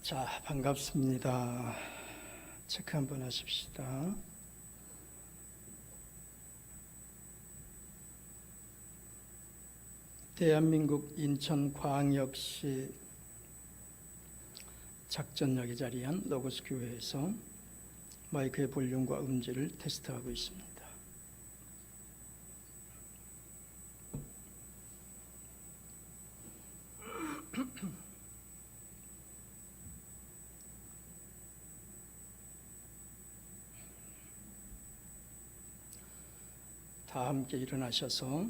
자, 반갑습니다. 체크 한번 하십시다. 대한민국 인천광역시 작전역에 자리한 로고스 교회에서 마이크의 볼륨과 음질을 테스트하고 있습니다. 다 함께 일어나셔서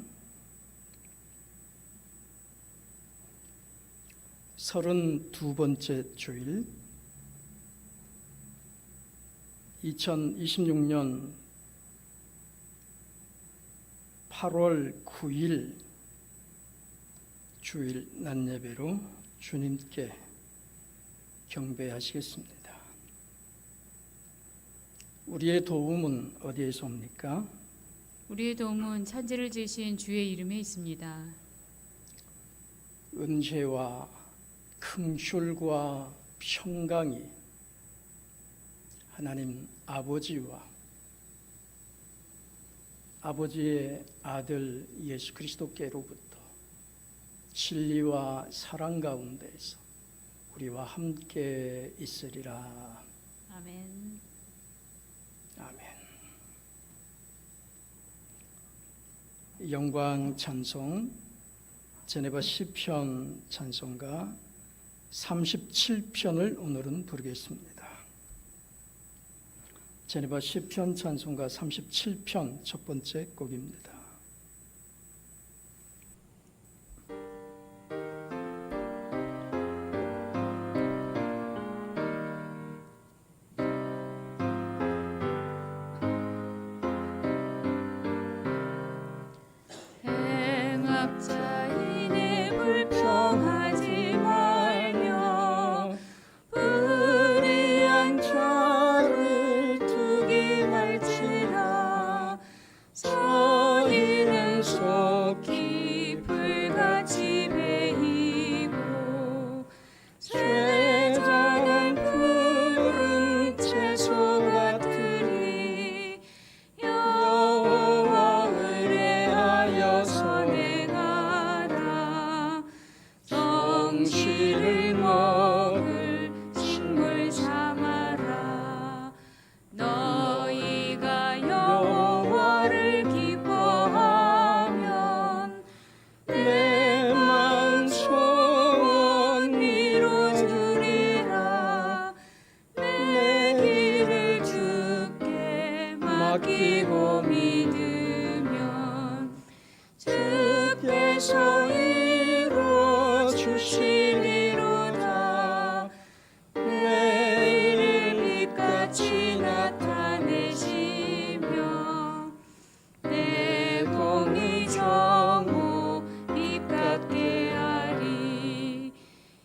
32번째 주일 2026년 8월 9일 주일 낮예배로 주님께 경배하시겠습니다. 우리의 도움은 어디에서 옵니까? 우리의 도움은 천지를 지으신 주의 이름에 있습니다. 은혜와 긍휼과 평강이 하나님 아버지와 아버지의 아들 예수 그리스도께로부터 진리와 사랑 가운데에서 우리와 함께 있으리라. 아멘. 아멘. 영광 찬송 제네바 시편 찬송가 37편을 오늘은 부르겠습니다. 제네바 시편 찬송가 37편 첫 번째 곡입니다. 행악자인의 불평하지 말며 불의한 자를 두기 말지라. 선인은 속히 불같이 베이고 죄자는 푸른 채소 같으리. 여호와 의뢰하여 선행하라. 정실을 먹을 식물 삼아라. 너희가 여호와를 기뻐하면 내 마음 소원 이루어주리라. 내 길을 주께 맡기고 믿으면 주께서 이루어주시리로다. 내 일을 빛같이 나타내시며 내 공의 정오 빛같게 하리.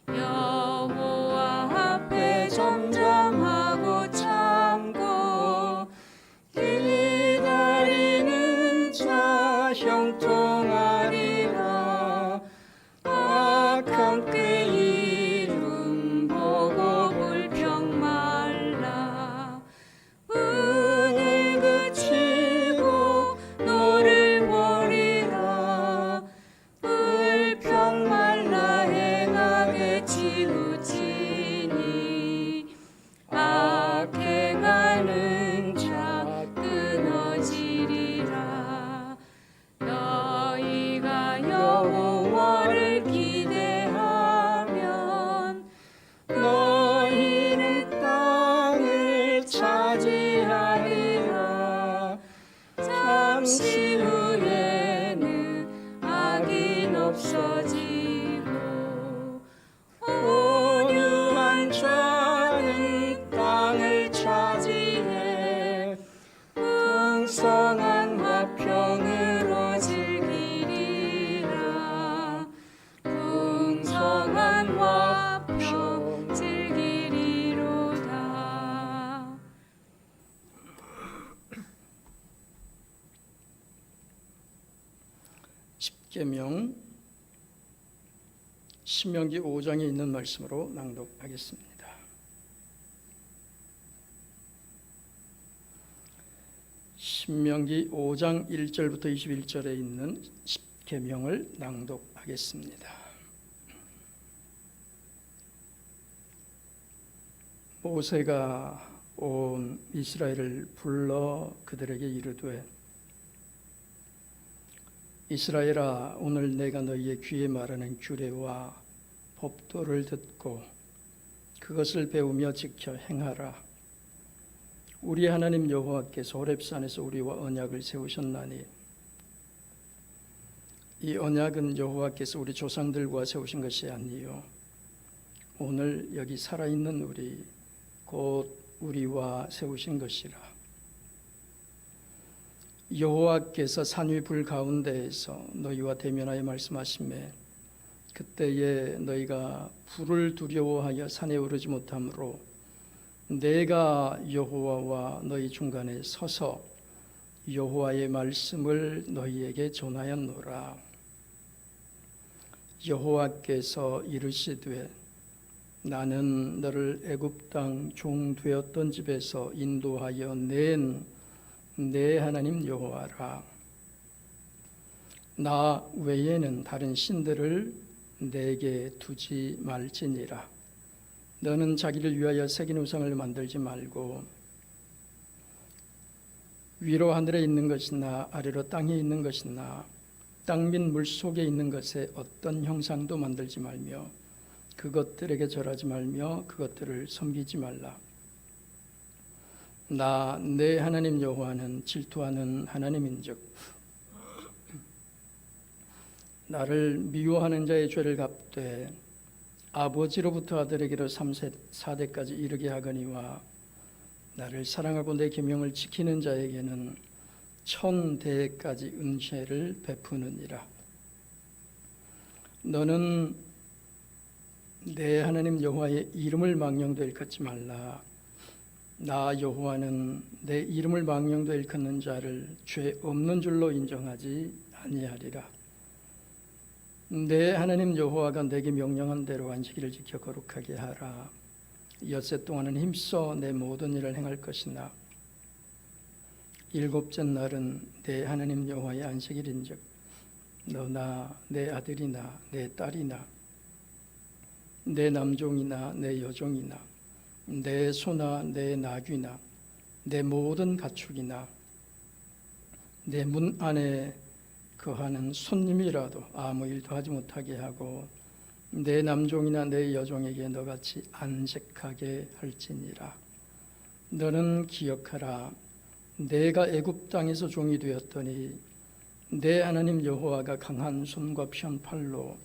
여호와 앞에 잠잠하고 참고 기다리는 자 형통하리라. 악한 그 이름 보고 불평 말라. 운을 그치고 너를 버리라. 불평 말라. 행하게 치우치니 악행하는 자 끊어지리라. 너희가 여호와를 기대하면 너희는 땅을 차지하리라. 잠시 후에는 악인 없어지고 온유한 자는 땅을 차지해 풍성한 화평으로 즐기리라. 풍성한 화평 즐기리로다. 십계명 신명기 5장에 있는 말씀으로 낭독하겠습니다. 신명기 5장 1절부터 21절에 있는 10계명을 낭독하겠습니다. 모세가 온 이스라엘을 불러 그들에게 이르되 이스라엘아, 오늘 내가 너희의 귀에 말하는 규례와 법도를 듣고 그것을 배우며 지켜 행하라. 우리 하나님 여호와께서 호렙산에서 우리와 언약을 세우셨나니 이 언약은 여호와께서 우리 조상들과 세우신 것이 아니요 오늘 여기 살아있는 우리 곧 우리와 세우신 것이라. 여호와께서 산 위 불 가운데에서 너희와 대면하여 말씀하시매 그때에 너희가 불을 두려워하여 산에 오르지 못하므로 내가 여호와와 너희 중간에 서서 여호와의 말씀을 너희에게 전하였노라. 여호와께서 이르시되 나는 너를 애굽 땅 종 되었던 집에서 인도하여 낸 내 하나님 여호와라. 나 외에는 다른 신들을 내게 두지 말지니라. 너는 자기를 위하여 새긴 우상을 만들지 말고 위로 하늘에 있는 것이나 아래로 땅에 있는 것이나 땅 및 물속에 있는 것에 어떤 형상도 만들지 말며 그것들에게 절하지 말며 그것들을 섬기지 말라. 나 내 하나님 여호와는 질투하는 하나님인즉 나를 미워하는 자의 죄를 갚되 아버지로부터 아들에게로 3세 4대까지 이르게 하거니와 나를 사랑하고 내 계명을 지키는 자에게는 1000대까지 은혜를 베푸느니라. 너는 내 하나님 여호와의 이름을 망령도 일컫지 말라. 나 여호와는 내 이름을 망령도 일컫는 자를 죄 없는 줄로 인정하지 아니하리라. 내 하나님 여호와가 내게 명령한 대로 안식일을 지켜 거룩하게 하라. 엿새 동안은 힘써 내 모든 일을 행할 것이나 일곱째 날은 내 하나님 여호와의 안식일인즉 너나 내 아들이나 내 딸이나 내 남종이나 내 여종이나 내 소나 내 나귀나 내 모든 가축이나 내 문 안에 거하는 손님이라도 아무 일도 하지 못하게 하고 내 남종이나 내 여종에게 너같이 안식하게 할지니라. 너는 기억하라. 내가 애굽 땅에서 종이 되었더니 내 하나님 여호와가 강한 손과 피한 팔로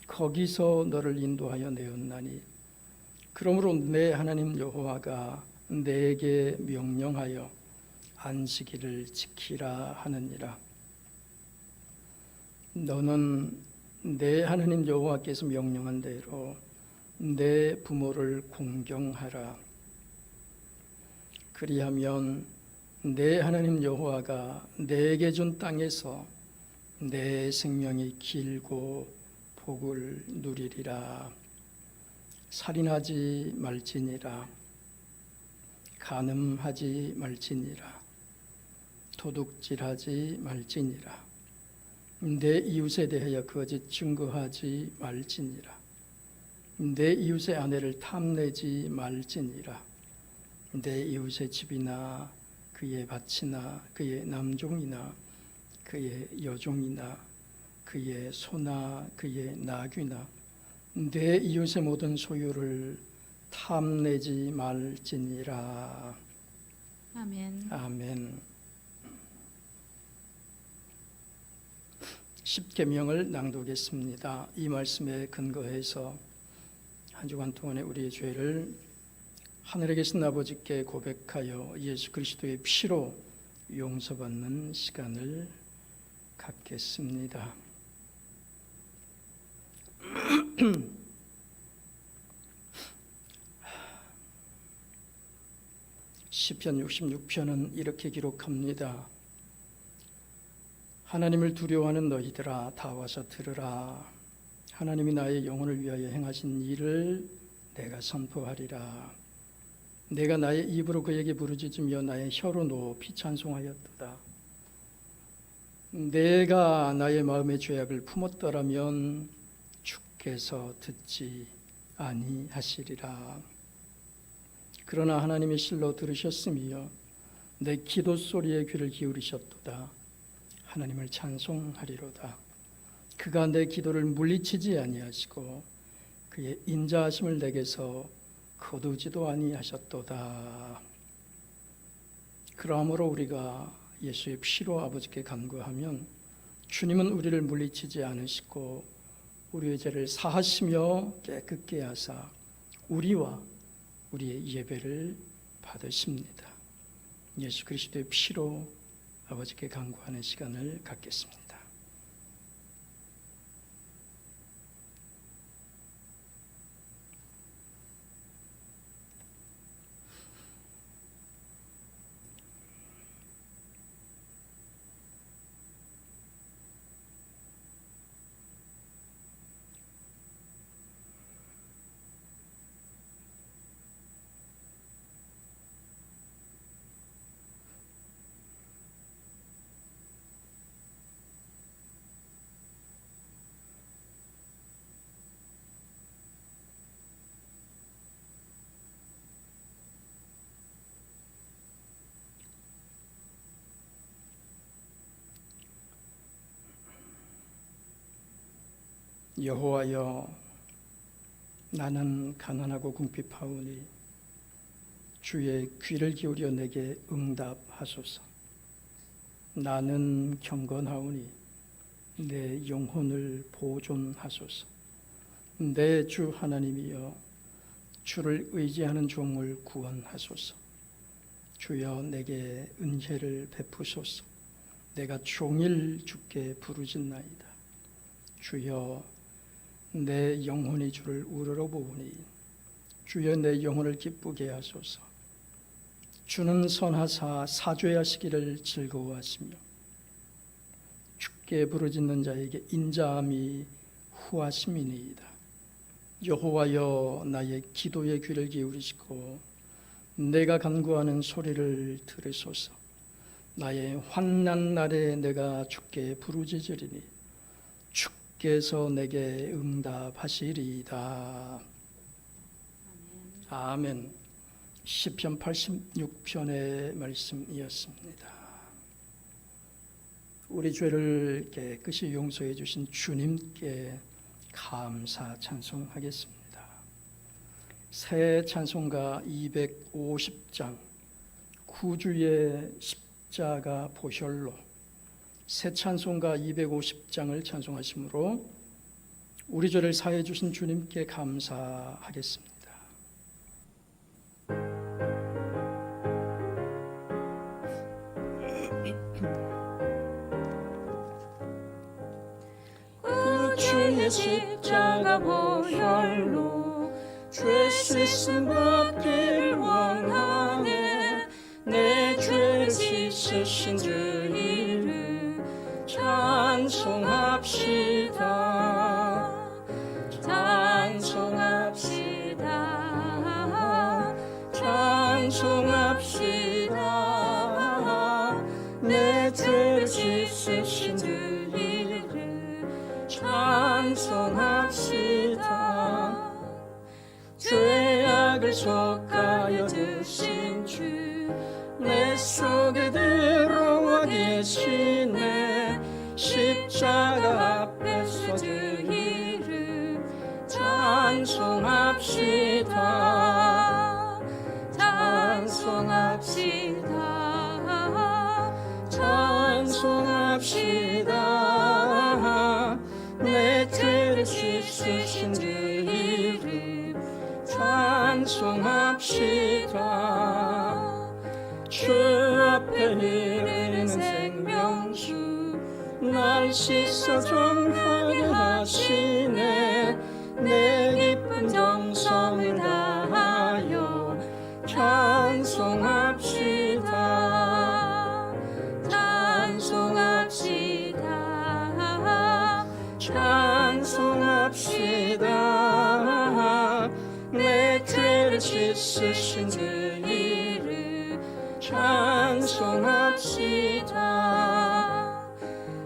거기서 너를 인도하여 내었나니 그러므로 내 하나님 여호와가 내게 명령하여 안식일을 지키라 하느니라. 너는 내 하나님 여호와께서 명령한 대로 내 부모를 공경하라. 그리하면 내 하나님 여호와가 내게 준 땅에서 내 생명이 길고 복을 누리리라. 살인하지 말지니라. 간음하지 말지니라. 도둑질하지 말지니라. 내 이웃에 대하여 거짓 증거하지 말지니라. 내 이웃의 아내를 탐내지 말지니라. 내 이웃의 집이나 그의 밭이나 그의 남종이나 그의 여종이나 그의 소나 그의 나귀나 내 이웃의 모든 소유를 탐내지 말지니라. 아멘. 아멘. 10계명을 낭독했습니다. 이 말씀에 근거해서 한 주간 동안의 우리의 죄를 하늘에 계신 아버지께 고백하여 예수 그리스도의 피로 용서받는 시간을 갖겠습니다. 시편 66편은 이렇게 기록합니다. 하나님을 두려워하는 너희들아 다 와서 들으라. 하나님이 나의 영혼을 위하여 행하신 일을 내가 선포하리라. 내가 나의 입으로 그에게 부르짖으며 나의 혀로 높이 찬송하였도다. 내가 나의 마음의 죄악을 품었더라면 주께서 듣지 아니하시리라. 그러나 하나님이 실로 들으셨으며 내 기도 소리에 귀를 기울이셨도다. 하나님을 찬송하리로다. 그가 내 기도를 물리치지 아니하시고 그의 인자하심을 내게서 거두지도 아니하셨도다. 그러므로 우리가 예수의 피로 아버지께 간구하면 주님은 우리를 물리치지 않으시고 우리의 죄를 사하시며 깨끗게 하사 우리와 우리의 예배를 받으십니다. 예수 그리스도의 피로 아버지께 간구하는 시간을 갖겠습니다. 여호와여, 나는 가난하고 궁핍하오니 주의 귀를 기울여 내게 응답하소서. 나는 경건하오니 내 영혼을 보존하소서. 내 주 하나님이여, 주를 의지하는 종을 구원하소서. 주여, 내게 은혜를 베푸소서. 내가 종일 주께 부르짖나이다. 주여, 내 영혼이 주를 우러러보오니 주여, 내 영혼을 기쁘게 하소서. 주는 선하사 사죄하시기를 즐거워하시며 주께 부르짖는 자에게 인자함이 후하심이니이다. 여호와여, 나의 기도에 귀를 기울이시고 내가 간구하는 소리를 들으소서. 나의 환난 날에 내가 주께 부르짖으리니 주께서 내게 응답하시리이다. 아멘. 시편 86편의 말씀이었습니다. 우리 죄를 깨끗이 용서해 주신 주님께 감사 찬송하겠습니다. 새 찬송가 250장, 구주의 십자가 보혈로, 새 찬송가 250장을 찬송하심으로 우리 죄를 사해 주신 주님께 감사하겠습니다. 주의 십자가 보혈로 죄 씻음 받기를 원하네. 내 죄를 씻으신 주 이름 찬송합시다. 찬송합시다. 찬송합시다. 내 죄를 씻으신 주 찬송합시다. 죄악을 속하여 드신 주 내 속에 들어와 계시네. 십자가 앞에서 주 이름 찬송합시다. 찬송합시다. 찬송합시다. 내 죄를 씻으신 주 이름 찬송합시다. 주 앞에 이르는 생명수 날 씻어 정하게 하시네. 내 기쁜 정성을 다하여 찬송합시다. 찬송합시다. 찬송합시다. 내 죄를 씻으신 있으신 주 이름 찬송합시다.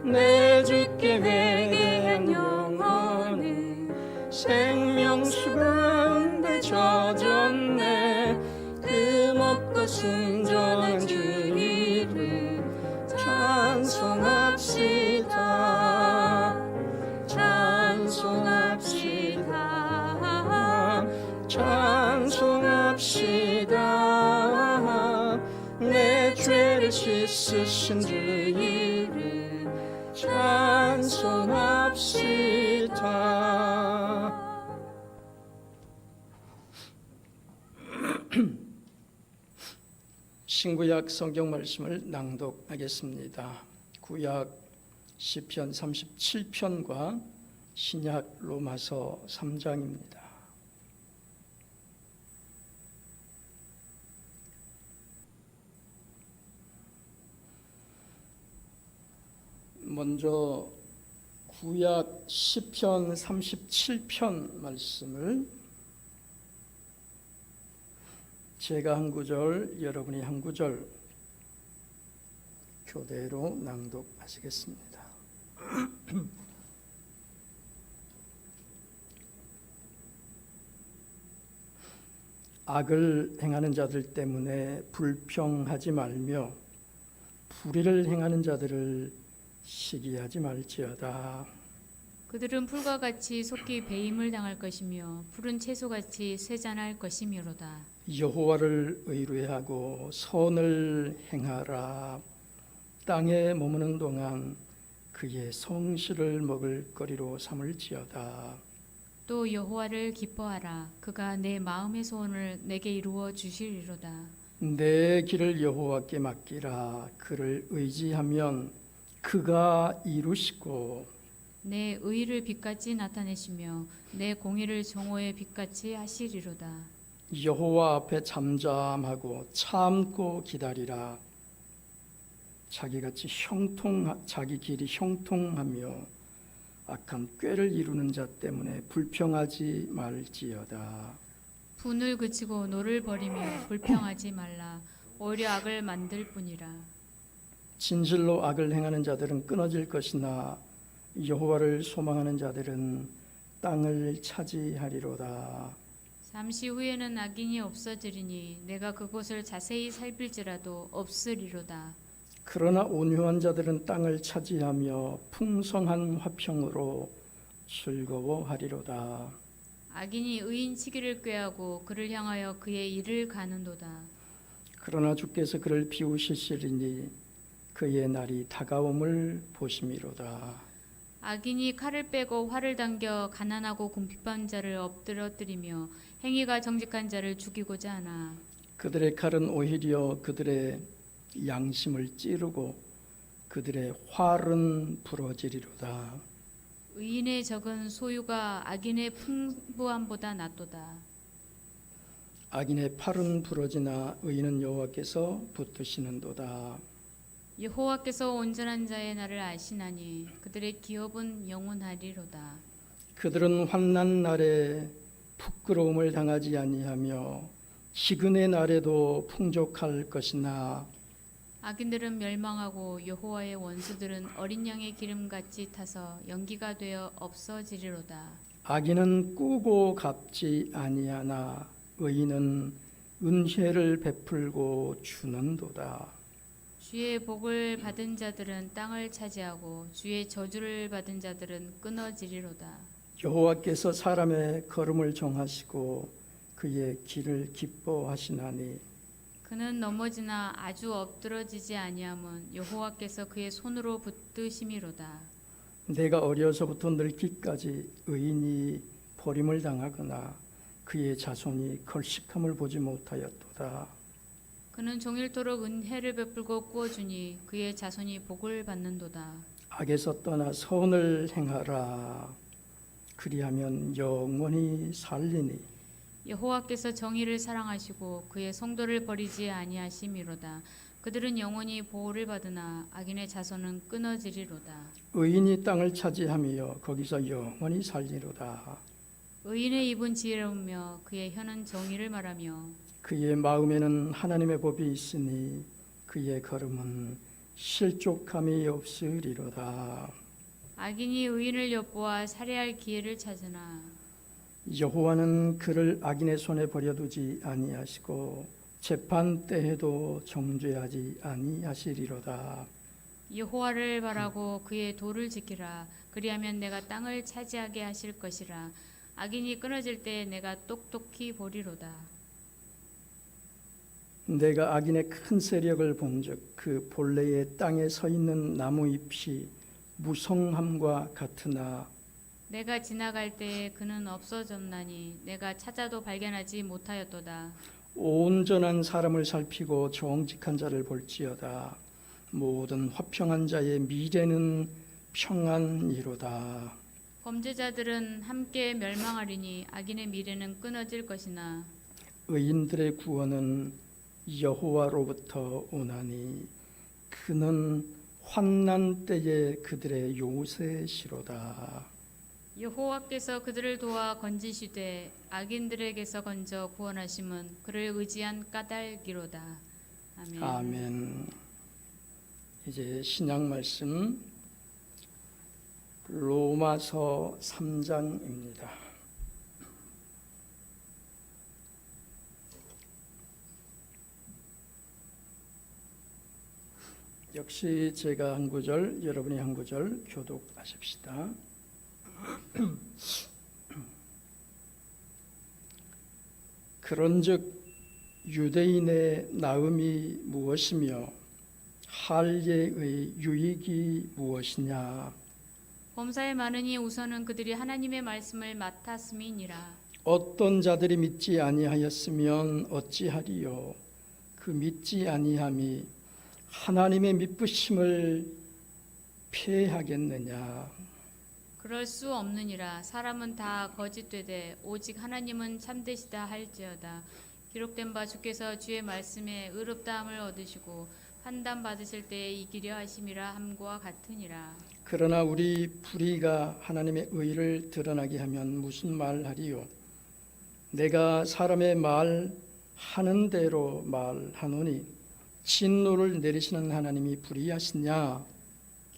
내 주께 회개한 영혼은 생명수 가운데 젖었네. 그 먹고 순전한 주 이름 찬송합시다. 찬송합시다. 찬송합시다. 내 죄를 씻으신 주 이름 찬송합시다. 신구약 성경 말씀을 낭독하겠습니다. 구약 시편 37편과 신약 로마서 3장입니다. 먼저 구약 시편 37편 말씀을 제가 한 구절, 여러분이 한 구절 교대로 낭독하시겠습니다. 악을 행하는 자들 때문에 불평하지 말며 불의를 행하는 자들을 시기하지 말지어다. 그들은 풀과 같이 속히 배임을 당할 것이며 푸른 채소같이 쇠잔할 것이미로다. 여호와를 의뢰하고 선을 행하라. 땅에 머무는 동안 그의 성실을 먹을 거리로 삼을지어다. 또 여호와를 기뻐하라. 그가 내 마음의 소원을 내게 이루어 주시리로다. 내 길을 여호와께 맡기라. 그를 의지하면 그가 이루시고 내 의를 빛같이 나타내시며 내 공의를 정오의 빛같이 하시리로다. 여호와 앞에 잠잠하고 참고 기다리라. 자기 길이 형통하며 악한 꾀를 이루는 자 때문에 불평하지 말지어다. 분을 그치고 노를 버리며 불평하지 말라. 오히려 악을 만들 뿐이라. 진실로 악을 행하는 자들은 끊어질 것이나 여호와를 소망하는 자들은 땅을 차지하리로다. 잠시 후에는 악인이 없어지리니 내가 그곳을 자세히 살필지라도 없으리로다. 그러나 온유한 자들은 땅을 차지하며 풍성한 화평으로 즐거워하리로다. 악인이 의인 치기를 꾀하고 그를 향하여 그의 일을 가는도다. 그러나 주께서 그를 비우시리니 그의 날이 다가옴을 보심이로다. 악인이 칼을 빼고 활을 당겨 가난하고 궁핍한 자를 엎드러뜨리며 행위가 정직한 자를 죽이고자 하나. 그들의 칼은 오히려 그들의 양심을 찌르고 그들의 활은 부러지리로다. 의인의 적은 소유가 악인의 풍부함보다 낫도다. 악인의 팔은 부러지나 의인은 여호와께서 붙드시는도다. 여호와께서 온전한 자의 날을 아시나니 그들의 기업은 영원하리로다. 그들은 환난 날에 부끄러움을 당하지 아니하며 기근의 날에도 풍족할 것이나 악인들은 멸망하고 여호와의 원수들은 어린 양의 기름같이 타서 연기가 되어 없어지리로다. 악인은 꾸고 갚지 아니하나 의인은 은혜를 베풀고 주는도다. 주의 복을 받은 자들은 땅을 차지하고 주의 저주를 받은 자들은 끊어지리로다. 여호와께서 사람의 걸음을 정하시고 그의 길을 기뻐하시나니 그는 넘어지나 아주 엎드러지지 아니함은 여호와께서 그의 손으로 붙드심이로다. 내가 어려서부터 늙기까지 의인이 버림을 당하거나 그의 자손이 걸식함을 보지 못하였도다. 그는 종일토록 은혜를 베풀고 꾸어주니 그의 자손이 복을 받는도다. 악에서 떠나 선을 행하라. 그리하면 영원히 살리니 여호와께서 정의를 사랑하시고 그의 성도를 버리지 아니하심이로다. 그들은 영원히 보호를 받으나 악인의 자손은 끊어지리로다. 의인이 땅을 차지하며 거기서 영원히 살리로다. 의인의 입은 지혜로우며 그의 혀는 정의를 말하며 그의 마음에는 하나님의 법이 있으니 그의 걸음은 실족함이 없으리로다. 악인이 의인을 엿보아 살해할 기회를 찾으나 여호와는 그를 악인의 손에 버려두지 아니하시고 재판 때에도 정죄하지 아니하시리로다. 여호와를 바라고 그의 도를 지키라. 그리하면 내가 땅을 차지하게 하실 것이라. 악인이 끊어질 때 내가 똑똑히 보리로다. 내가 악인의 큰 세력을 본즉 그 본래의 땅에 서 있는 나무 잎이 무성함과 같으나 내가 지나갈 때에 그는 없어졌나니 내가 찾아도 발견하지 못하였도다. 온전한 사람을 살피고 정직한 자를 볼지어다. 모든 화평한 자의 미래는 평안이로다. 범죄자들은 함께 멸망하리니 악인의 미래는 끊어질 것이나 의인들의 구원은 여호와로부터 오나니 그는 환난 때에 그들의 요새시로다. 여호와께서 그들을 도와 건지시되 악인들에게서 건져 구원하심은 그를 의지한 까닭이로다. 아멘. 아멘. 이제 신약 말씀 로마서 3장입니다. 역시 제가 한 구절, 여러분이 한 구절 교독하십시다. 그런즉 유대인의 나음이 무엇이며 할례의 유익이 무엇이냐? 범사에 많으니 우선은 그들이 하나님의 말씀을 맡았음이니라. 어떤 자들이 믿지 아니하였으면 어찌하리요? 그 믿지 아니함이 하나님의 믿으심을 폐하겠느냐? 그럴 수 없느니라. 사람은 다 거짓되되 오직 하나님은 참되시다 할지어다. 기록된 바 주께서 주의 말씀에 의롭다함을 얻으시고 판단 받으실 때에 이기려 하심이라 함과 같으니라. 그러나 우리 불의가 하나님의 의를 드러나게 하면 무슨 말하리요? 내가 사람의 말하는 대로 말하노니 진노를 내리시는 하나님이 불의하시냐?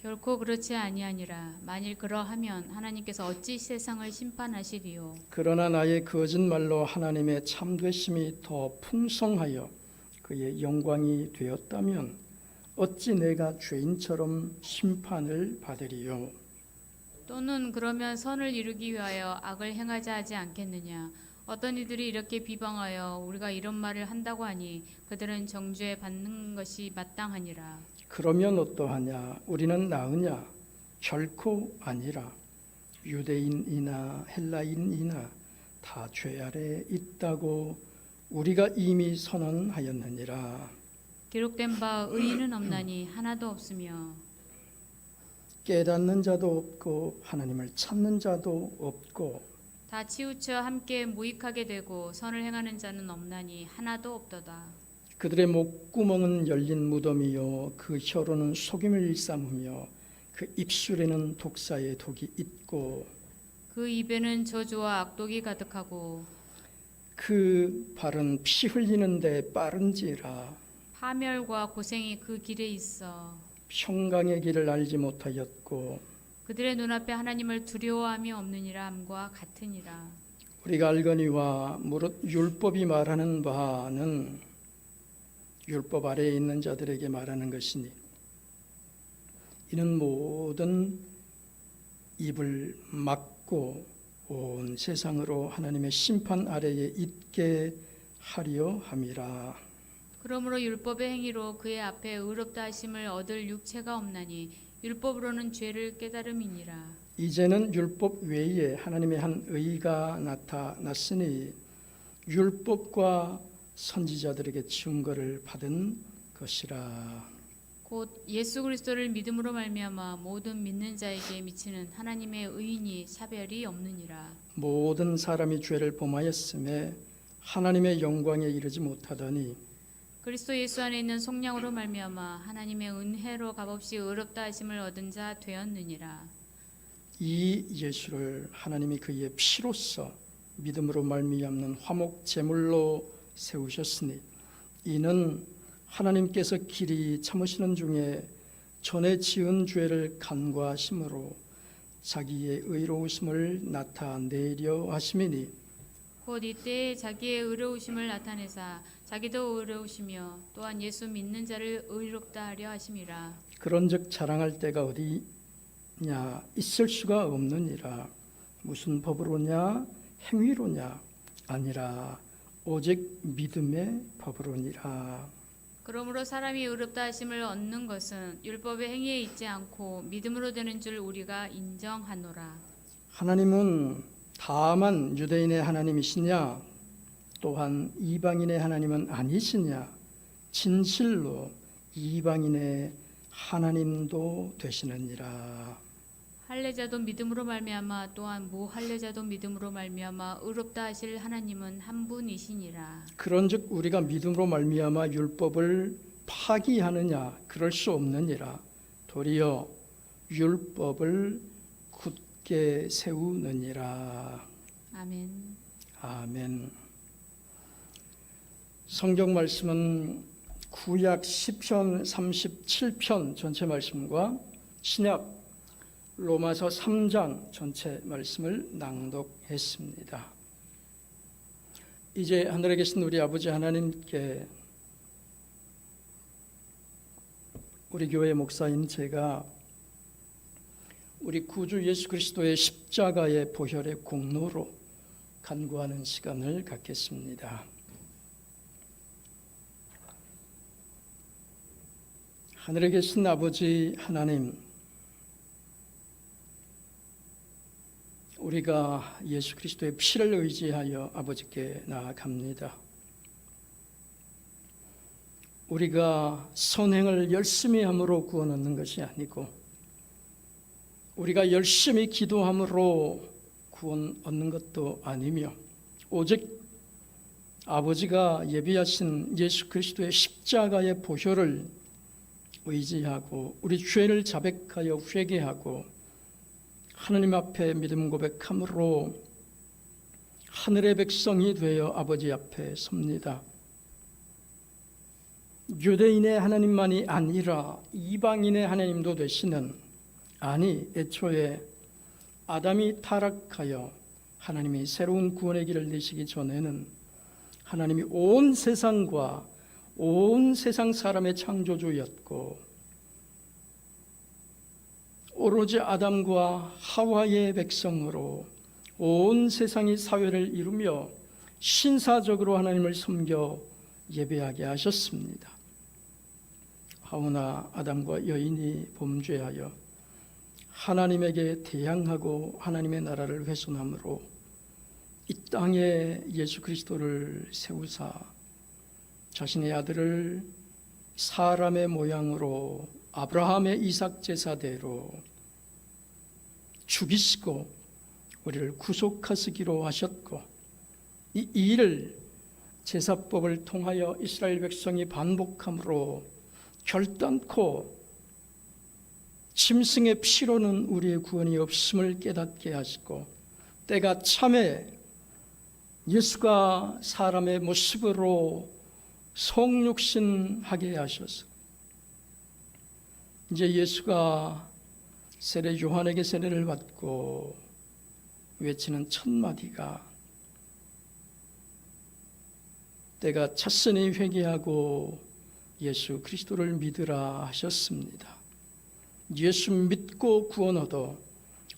결코 그렇지 아니하니라. 만일 그러하면 하나님께서 어찌 세상을 심판하시리요? 그러나 나의 거짓말로 하나님의 참되심이 더 풍성하여 그의 영광이 되었다면 어찌 내가 죄인처럼 심판을 받으리요? 또는 그러면 선을 이루기 위하여 악을 행하자 하지 않겠느냐? 어떤 이들이 이렇게 비방하여 우리가 이런 말을 한다고 하니 그들은 정죄 받는 것이 마땅하니라. 그러면 어떠하냐? 우리는 나으냐? 결코 아니라. 유대인이나 헬라인이나 다 죄 아래 있다고 우리가 이미 선언하였느니라. 기록된 바 의인은 없나니 하나도 없으며 깨닫는 자도 없고 하나님을 찾는 자도 없고 다 치우쳐 함께 무익하게 되고 선을 행하는 자는 없나니 하나도 없도다. 그들의 목구멍은 열린 무덤이요 그 혀로는 속임을 일삼으며 그 입술에는 독사의 독이 있고 그 입에는 저주와 악독이 가득하고 그 발은 피 흘리는데 빠른지라. 파멸과 고생이 그 길에 있어 평강의 길을 알지 못하였고 그들의 눈앞에 하나님을 두려워함이 없느니라 함과 같으니라. 우리가 알거니와 무릇 율법이 말하는 바는 율법 아래에 있는 자들에게 말하는 것이니 이는 모든 입을 막고 온 세상으로 하나님의 심판 아래에 있게 하려 함이라. 그러므로 율법의 행위로 그의 앞에 의롭다 하심을 얻을 육체가 없나니 율법으로는 죄를 깨달음이니라. 이제는 율법 외에 하나님의 한 의가 나타났으니 율법과 선지자들에게 증거를 받은 것이라. 곧 예수 그리스도를 믿음으로 말미암아 모든 믿는 자에게 미치는 하나님의 의인이 차별이 없느니라. 모든 사람이 죄를 범하였음에 하나님의 영광에 이르지 못하더니 그리스도 예수 안에 있는 속량으로 말미암아 하나님의 은혜로 값없이 의롭다 하심을 얻은 자 되었느니라. 이 예수를 하나님이 그의 피로써 믿음으로 말미암는 화목 제물로 세우셨으니 이는 하나님께서 길이 참으시는 중에 전에 지은 죄를 간과하심으로 자기의 의로우심을 나타내려 하심이니 곧 이때에 자기의 의로우심을 나타내사 자기도 의로우시며 또한 예수 믿는 자를 의롭다 하려 하심이라. 그런즉 자랑할 때가 어디냐 있을 수가 없느니라. 무슨 법으로냐 행위로냐 아니라 오직 믿음의 법으로니라. 그러므로 사람이 의롭다 하심을 얻는 것은 율법의 행위에 있지 않고 믿음으로 되는 줄 우리가 인정하노라. 하나님은 다만 유대인의 하나님이시냐 또한 이방인의 하나님은 아니시냐 진실로 이방인의 하나님도 되시느니라. 할례자도 믿음으로 말미암아 또한 무할례자도 믿음으로 말미암아 의롭다 하실 하나님은 한 분이시니라. 그런즉 우리가 믿음으로 말미암아 율법을 파기하느냐 그럴 수 없느니라. 도리어 율법을 굳게 세우느니라. 아멘. 아멘. 성경 말씀은 구약 시편 37편 전체 말씀과 신약 로마서 3장 전체 말씀을 낭독했습니다. 이제 하늘에 계신 우리 아버지 하나님께 우리 교회 목사인 제가 우리 구주 예수 그리스도의 십자가의 보혈의 공로로 간구하는 시간을 갖겠습니다. 하늘에 계신 아버지 하나님, 우리가 예수 그리스도의 피를 의지하여 아버지께 나아갑니다. 우리가 선행을 열심히 함으로 구원 얻는 것이 아니고 우리가 열심히 기도함으로 구원 얻는 것도 아니며 오직 아버지가 예비하신 예수 그리스도의 십자가의 보혈을 의지하고 우리 죄를 자백하여 회개하고 하나님 앞에 믿음 고백함으로 하늘의 백성이 되어 아버지 앞에 섭니다. 유대인의 하나님만이 아니라 이방인의 하나님도 되시는, 아니 애초에 아담이 타락하여 하나님이 새로운 구원의 길을 내시기 전에는 하나님이 온 세상과 온 세상 사람의 창조주였고 오로지 아담과 하와의 백성으로 온 세상이 사회를 이루며 신사적으로 하나님을 섬겨 예배하게 하셨습니다. 하오나 아담과 여인이 범죄하여 하나님에게 대항하고 하나님의 나라를 훼손함으로 이 땅에 예수 그리스도를 세우사 자신의 아들을 사람의 모양으로 아브라함의 이삭 제사대로 죽이시고 우리를 구속하시기로 하셨고 이 일을 제사법을 통하여 이스라엘 백성이 반복함으로 결단코 짐승의 피로는 우리의 구원이 없음을 깨닫게 하시고 때가 참에 예수가 사람의 모습으로 성육신하게 하셔서 이제 예수가 세례 요한에게 세례를 받고 외치는 첫 마디가 때가 찼으니 회개하고 예수 그리스도를 믿으라 하셨습니다. 예수 믿고 구원 얻어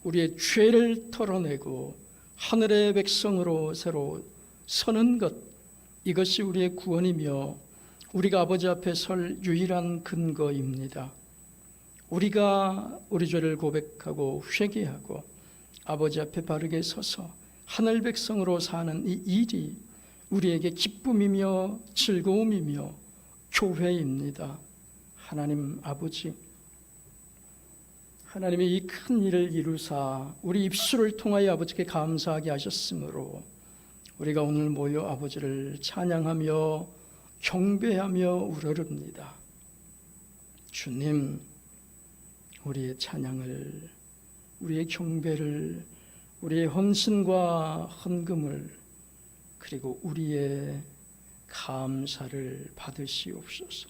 우리의 죄를 털어내고 하늘의 백성으로 새로 서는 것, 이것이 우리의 구원이며 우리가 아버지 앞에 설 유일한 근거입니다. 우리가 우리 죄를 고백하고 회개하고 아버지 앞에 바르게 서서 하늘 백성으로 사는 이 일이 우리에게 기쁨이며 즐거움이며 교회입니다. 하나님 아버지, 하나님이 이 큰 일을 이루사 우리 입술을 통하여 아버지께 감사하게 하셨으므로 우리가 오늘 모여 아버지를 찬양하며 경배하며 우러릅니다. 주님, 우리의 찬양을, 우리의 경배를, 우리의 헌신과 헌금을 그리고 우리의 감사를 받으시옵소서.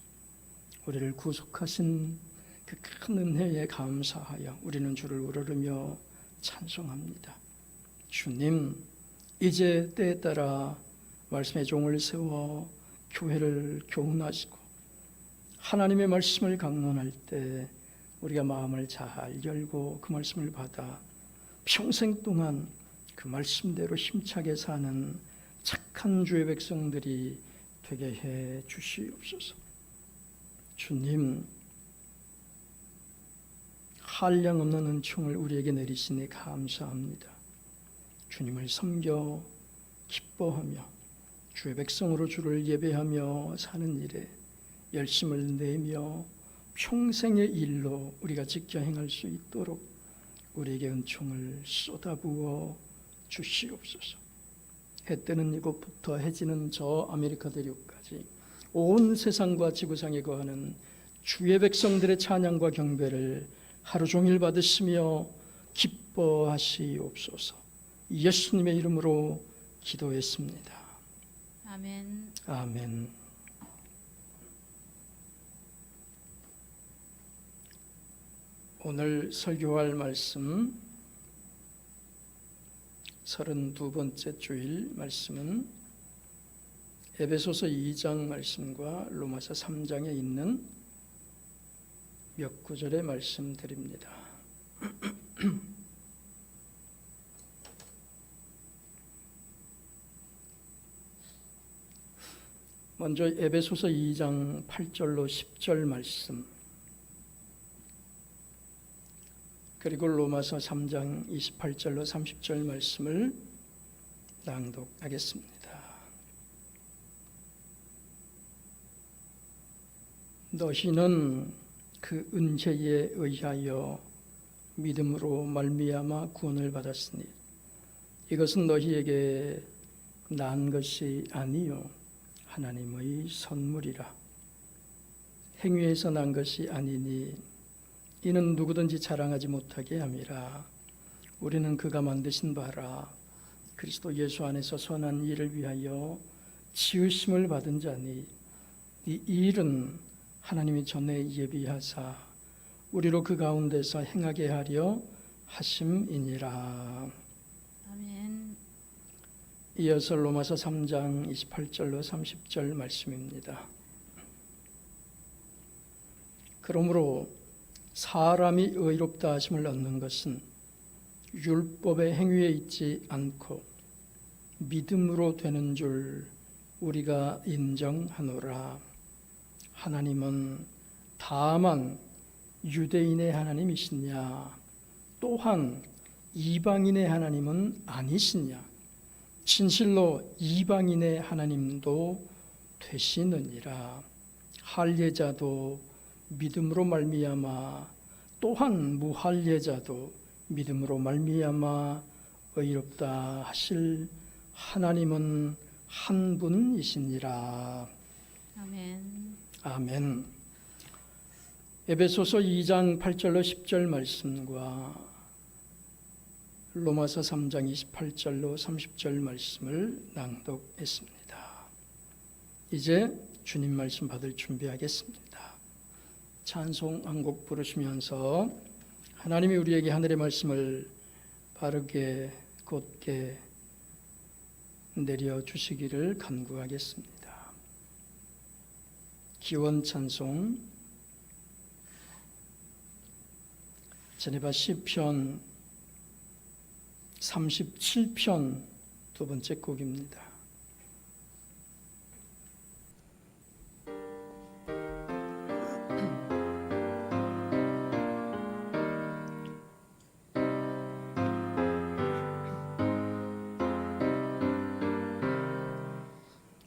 우리를 구속하신 그 큰 은혜에 감사하여 우리는 주를 우러르며 찬송합니다. 주님, 이제 때에 따라 말씀의 종을 세워 교회를 교훈하시고 하나님의 말씀을 강론할 때 우리가 마음을 잘 열고 그 말씀을 받아 평생 동안 그 말씀대로 힘차게 사는 착한 주의 백성들이 되게 해 주시옵소서. 주님, 한량없는 은총을 우리에게 내리시니 감사합니다. 주님을 섬겨 기뻐하며 주의 백성으로 주를 예배하며 사는 일에 열심을 내며 평생의 일로 우리가 지켜 행할 수 있도록 우리에게 은총을 쏟아부어 주시옵소서. 해 뜨는 이곳부터 해지는 저 아메리카 대륙까지 온 세상과 지구상에 거하는 주의 백성들의 찬양과 경배를 하루 종일 받으시며 기뻐하시옵소서. 예수님의 이름으로 기도했습니다. 아멘. 아멘. 오늘 설교할 말씀 32번째 주일 말씀은 에베소서 2장 말씀과 로마서 3장에 있는 몇 구절의 말씀드립니다. 먼저 에베소서 2장 8절로 10절 말씀, 그리고 로마서 3장 28절로 30절 말씀을 낭독하겠습니다. 너희는 그 은혜에 의하여 믿음으로 말미암아 구원을 받았으니 이것은 너희에게 난 것이 아니요 하나님의 선물이라. 행위에서 난 것이 아니니 이는 누구든지 자랑하지 못하게 함이라. 우리는 그가 만드신 바라 그리스도 예수 안에서 선한 일을 위하여 지으심을 받은 자니 이 일은 하나님이 전에 예비하사 우리로 그 가운데서 행하게 하려 하심이니라. 아멘. 이어서 로마서 3장 28절로 30절 말씀입니다. 그러므로 사람이 의롭다 하심을 얻는 것은 율법의 행위에 있지 않고 믿음으로 되는 줄 우리가 인정하노라. 하나님은 다만 유대인의 하나님이시냐 또한 이방인의 하나님은 아니시냐. 진실로 이방인의 하나님도 되시느니라. 할례자도 믿음으로 말미암아 또한 무할례자도 믿음으로 말미암아 의롭다 하실 하나님은 한 분이시니라. 아멘. 아멘. 에베소서 2장 8절로 10절 말씀과 로마서 3장 28절로 30절 말씀을 낭독했습니다. 이제 주님 말씀 받을 준비하겠습니다. 찬송 한 곡 부르시면서 하나님이 우리에게 하늘의 말씀을 바르게 곧게 내려주시기를 간구하겠습니다. 기원 찬송 제네바 시편 37편 두 번째 곡입니다.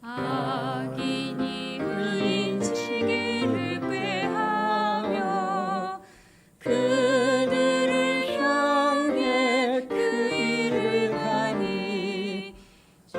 악인이 의인치기를 꾀하며 그들을 향해 그 일을 하니 주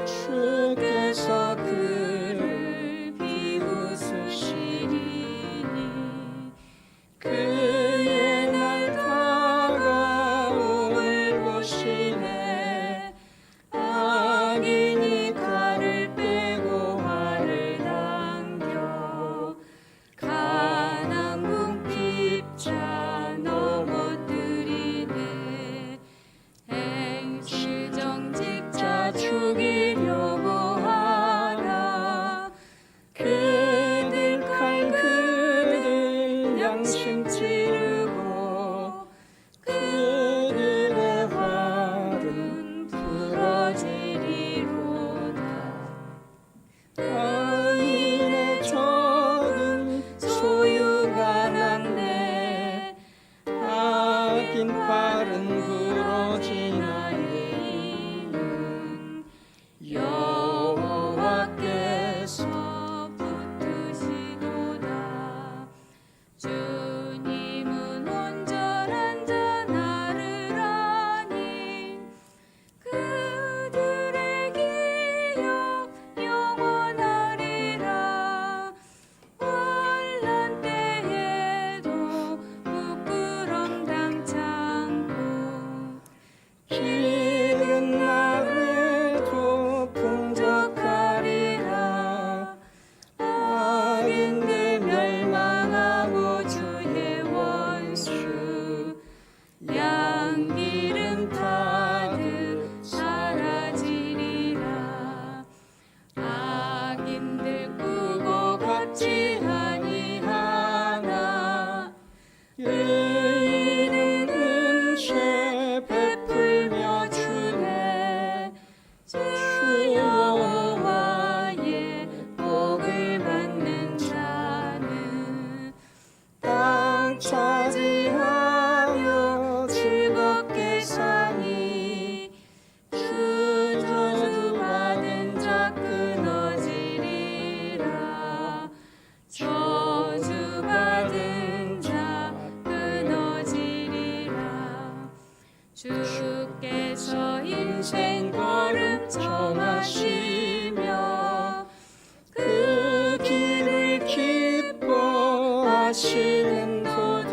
계시는도다.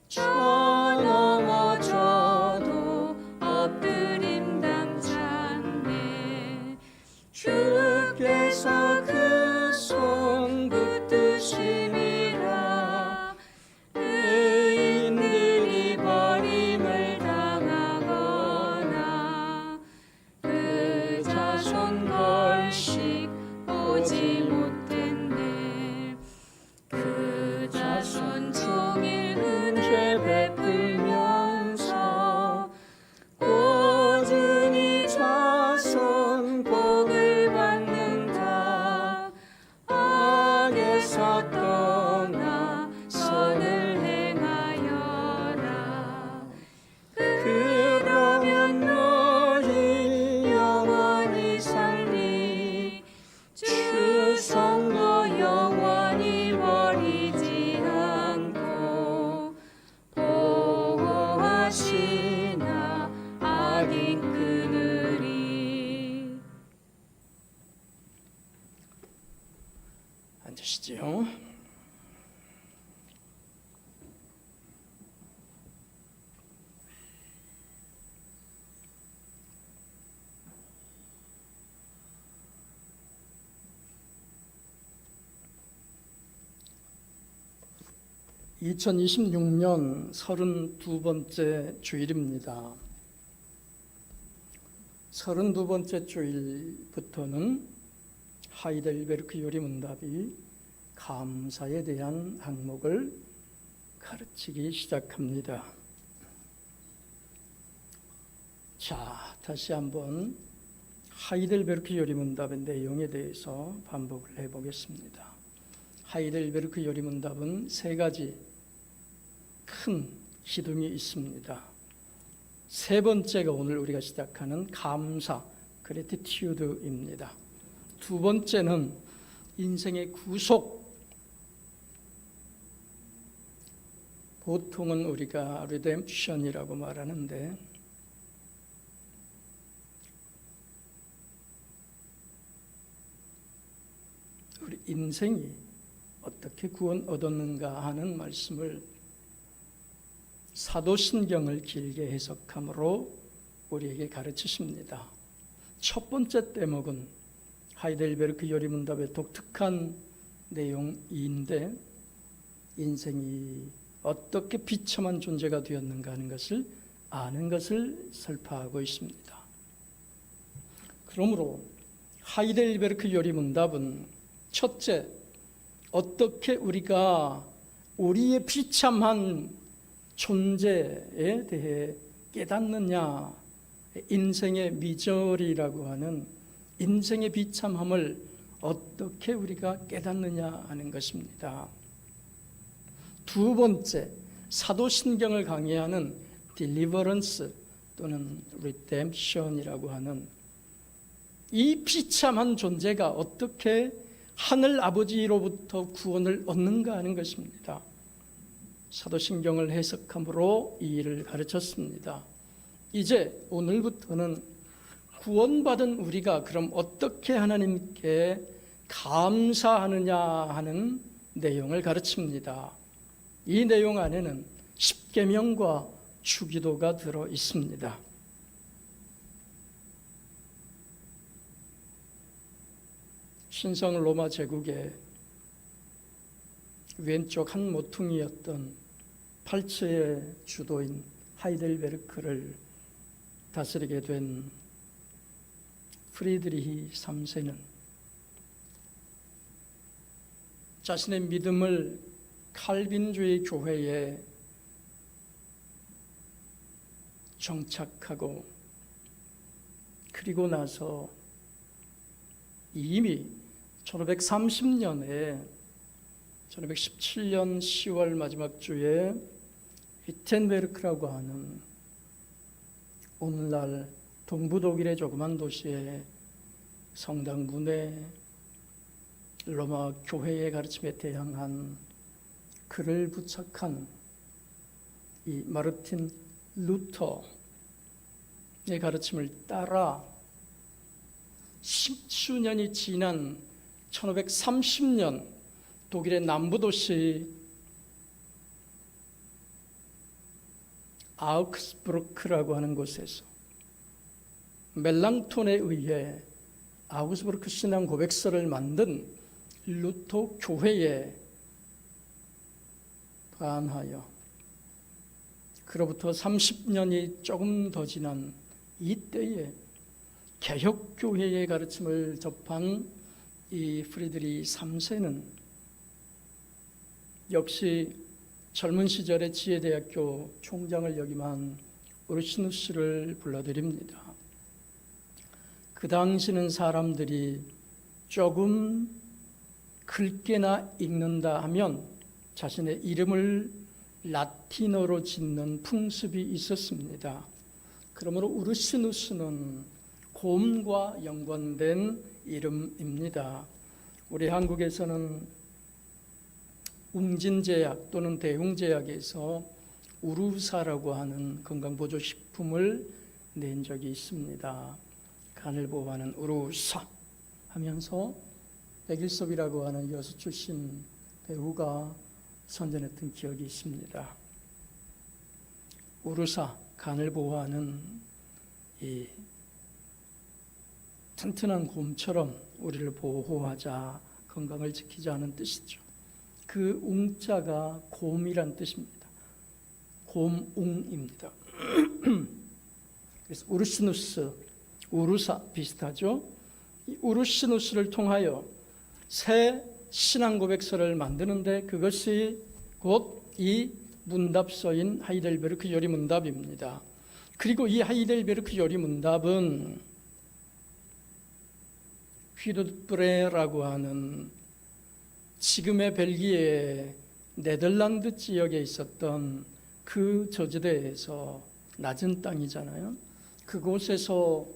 저 넘어져도 엎드림 담잖네. 주께서 그 손 붙드시니라. 의인들이 버림을 당하거나 그 자손 걸식 오지 못했네. 그 자손 종일 은혜 베풀면서 꾸준히 자손 복을 받는다. 악에서 떠나 선을 행하여라. 그러면 너희 영원히 살리. 주 성도 영원히 버리지 않고 보호하시나 악인 끊으리. 앉으시지요. (2026년) 32번째 주일입니다. 32번째 주일부터는 하이델베르크 요리문답이 감사에 대한 항목을 가르치기 시작합니다. 자, 다시 한번 하이델베르크 요리문답의 내용에 대해서 반복을 해보겠습니다. 하이델베르크 요리문답은 세 가지 큰 기둥이 있습니다. 세 번째가 오늘 우리가 시작하는 감사, 그래티튜드입니다. 두 번째는 인생의 구속, 보통은 우리가 리뎀션이라고 말하는데 우리 인생이 어떻게 구원 얻었는가 하는 말씀을 사도신경을 길게 해석함으로 우리에게 가르치십니다. 첫 번째 대목은 하이델베르크 요리문답의 독특한 내용인데 인생이 어떻게 비참한 존재가 되었는가 하는 것을 아는 것을 설파하고 있습니다. 그러므로 하이델베르크 요리문답은 첫째, 어떻게 우리가 우리의 비참한 존재에 대해 깨닫느냐, 인생의 미저리라고 하는 인생의 비참함을 어떻게 우리가 깨닫느냐 하는 것입니다. 두 번째, 사도신경을 강의하는 딜리버런스 또는 리뎀션이라고 하는 이 비참한 존재가 어떻게 하늘 아버지로부터 구원을 얻는가 하는 것입니다. 사도신경을 해석함으로 이 일을 가르쳤습니다. 이제 오늘부터는 구원받은 우리가 그럼 어떻게 하나님께 감사하느냐 하는 내용을 가르칩니다. 이 내용 안에는 십계명과 주기도가 들어 있습니다. 신성 로마 제국의 왼쪽 한 모퉁이였던 팔츠의 주도인 하이델베르크를 다스리게 된 프리드리히 3세는 자신의 믿음을 칼빈주의 교회에 정착하고 그리고 나서 이미 1530년에 1517년 10월 마지막 주에 위텐베르크라고 하는 오늘날 동부 독일의 조그만 도시의 성당 문에 로마 교회의 가르침에 대항한 글을 부착한 이 마르틴 루터의 가르침을 따라 10수년이 지난 1530년 독일의 남부 도시 아우크스부르크라고 하는 곳에서 멜랑톤에 의해 아우크스부르크 신앙 고백서를 만든 루터 교회에 반하여 그로부터 30년이 조금 더 지난 이때에 개혁교회의 가르침을 접한 이 프리드리 3세는 역시 젊은 시절에 지혜대학교 총장을 역임한 우르시누스를 불러드립니다. 그 당시는 사람들이 조금 글게나 읽는다 하면 자신의 이름을 라틴어로 짓는 풍습이 있었습니다. 그러므로 우르시누스는 곰과 연관된 이름입니다. 우리 한국에서는 웅진제약 또는 대웅제약에서 우루사라고 하는 건강보조식품을 낸 적이 있습니다. 간을 보호하는 우루사 하면서 백일섭이라고 하는 여수 출신 배우가 선전했던 기억이 있습니다. 우루사, 간을 보호하는 이 튼튼한 곰처럼 우리를 보호하자, 건강을 지키자는 뜻이죠. 그 웅자가 곰이란 뜻입니다. 곰웅입니다. 그래서 우르시누스, 우루사 비슷하죠. 이 우르시누스를 통하여 새 신앙 고백서를 만드는데 그것이 곧 이 문답서인 하이델베르크 요리 문답입니다. 그리고 이 하이델베르크 요리 문답은 휘두브레라고 하는 지금의 벨기에 네덜란드 지역에 있었던 그 저지대에서 낮은 땅이잖아요. 그곳에서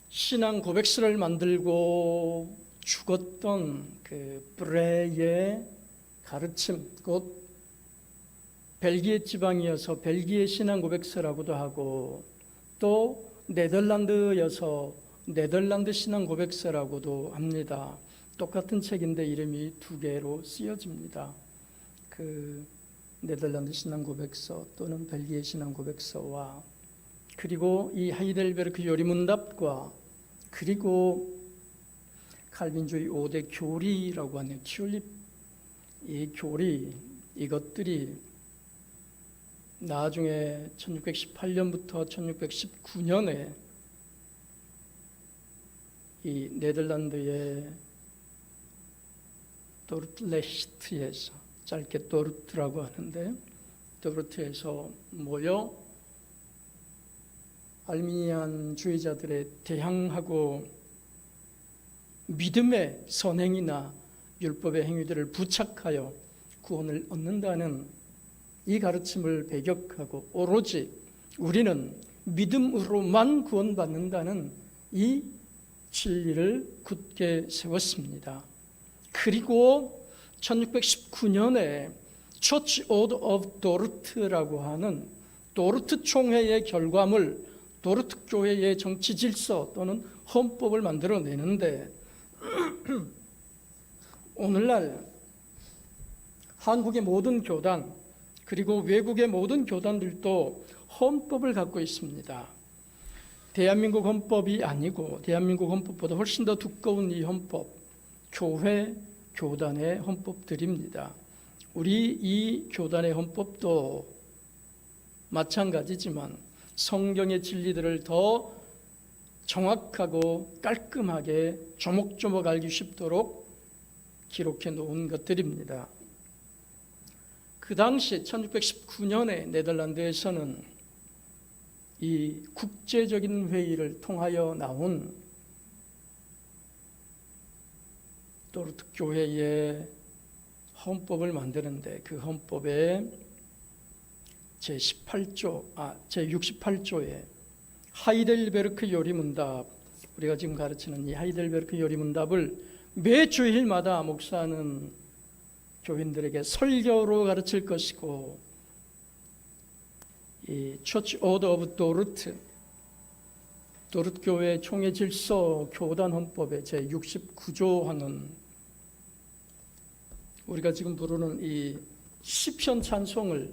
신앙 고백서를 만들고 죽었던 그 브레의 가르침, 곧 벨기에 지방이어서 벨기에 신앙 고백서라고도 하고 또 네덜란드여서 네덜란드 신앙 고백서라고도 합니다. 똑같은 책인데 이름이 두 개로 쓰여집니다. 그 네덜란드 신앙 고백서 또는 벨기에 신앙 고백서와 그리고 이 하이델베르크 요리 문답과 그리고 칼빈주의 5대 교리라고 하는 튤립, 이 교리, 이것들이 나중에 1618년부터 1619년에 이 네덜란드의 도르트레히트에서, 짧게 도르트라고 하는데 도르트에서 모여 알미니안 주의자들에 대항하고 믿음의 선행이나 율법의 행위들을 부착하여 구원을 얻는다는 이 가르침을 배격하고 오로지 우리는 믿음으로만 구원받는다는 이 진리를 굳게 세웠습니다. 그리고 1619년에 Church Order of Dort라고 하는 도르트 총회의 결과물, 도르트 교회의 정치 질서 또는 헌법을 만들어내는데 오늘날 한국의 모든 교단 그리고 외국의 모든 교단들도 헌법을 갖고 있습니다. 대한민국 헌법이 아니고 대한민국 헌법보다 훨씬 더 두꺼운 이 헌법, 교회, 교단의 헌법들입니다. 우리 이 교단의 헌법도 마찬가지지만 성경의 진리들을 더 정확하고 깔끔하게 조목조목 알기 쉽도록 기록해 놓은 것들입니다. 그 당시 1619년에 네덜란드에서는 이 국제적인 회의를 통하여 나온 도르트 교회의 헌법을 만드는데 그 헌법의 제68조에 하이델베르크 요리문답, 우리가 지금 가르치는 이 하이델베르크 요리문답을 매 주일마다 목사는 교인들에게 설교로 가르칠 것이고 이 Church Order of Dorthe, 도르트 교회 총회 질서 교단 헌법의 제69조와는 우리가 지금 부르는 이 시편 찬송을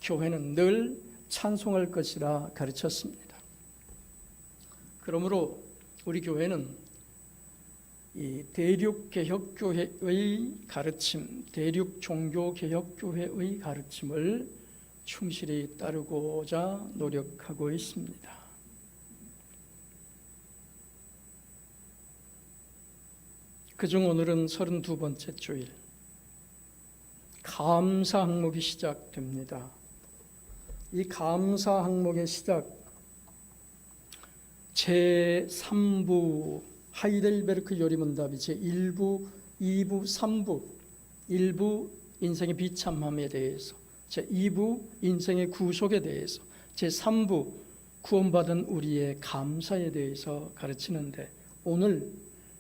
교회는 늘 찬송할 것이라 가르쳤습니다. 그러므로 우리 교회는 이 대륙개혁교회의 가르침, 대륙종교개혁교회의 가르침을 충실히 따르고자 노력하고 있습니다. 그중 오늘은 32번째 주일, 감사 항목이 시작됩니다. 이 감사 항목의 시작, 제3부 하이델베르크 요리문답이 제1부, 2부, 3부, 1부 인생의 비참함에 대해서, 제2부 인생의 구속에 대해서, 제3부 구원받은 우리의 감사에 대해서 가르치는데, 오늘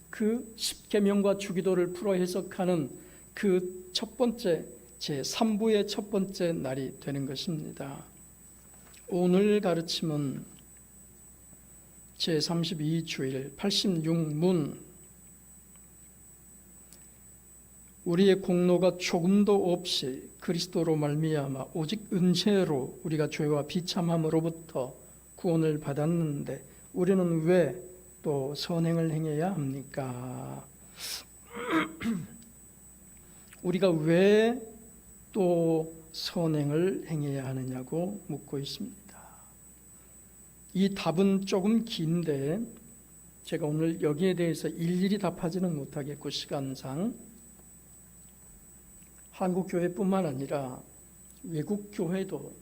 그 십계명과 주기도를 풀어 해석하는 그 첫 번째 제3부의 첫 번째 날이 되는 것입니다. 오늘 가르침은 제32주일 86문, 우리의 공로가 조금도 없이 그리스도로 말미암아 오직 은혜로 우리가 죄와 비참함으로부터 구원을 받았는데 우리는 왜 또 선행을 행해야 합니까? 우리가 왜 또 선행을 행해야 하느냐고 묻고 있습니다. 이 답은 조금 긴데 제가 오늘 여기에 대해서 일일이 답하지는 못하겠고, 시간상 한국 교회뿐만 아니라 외국 교회도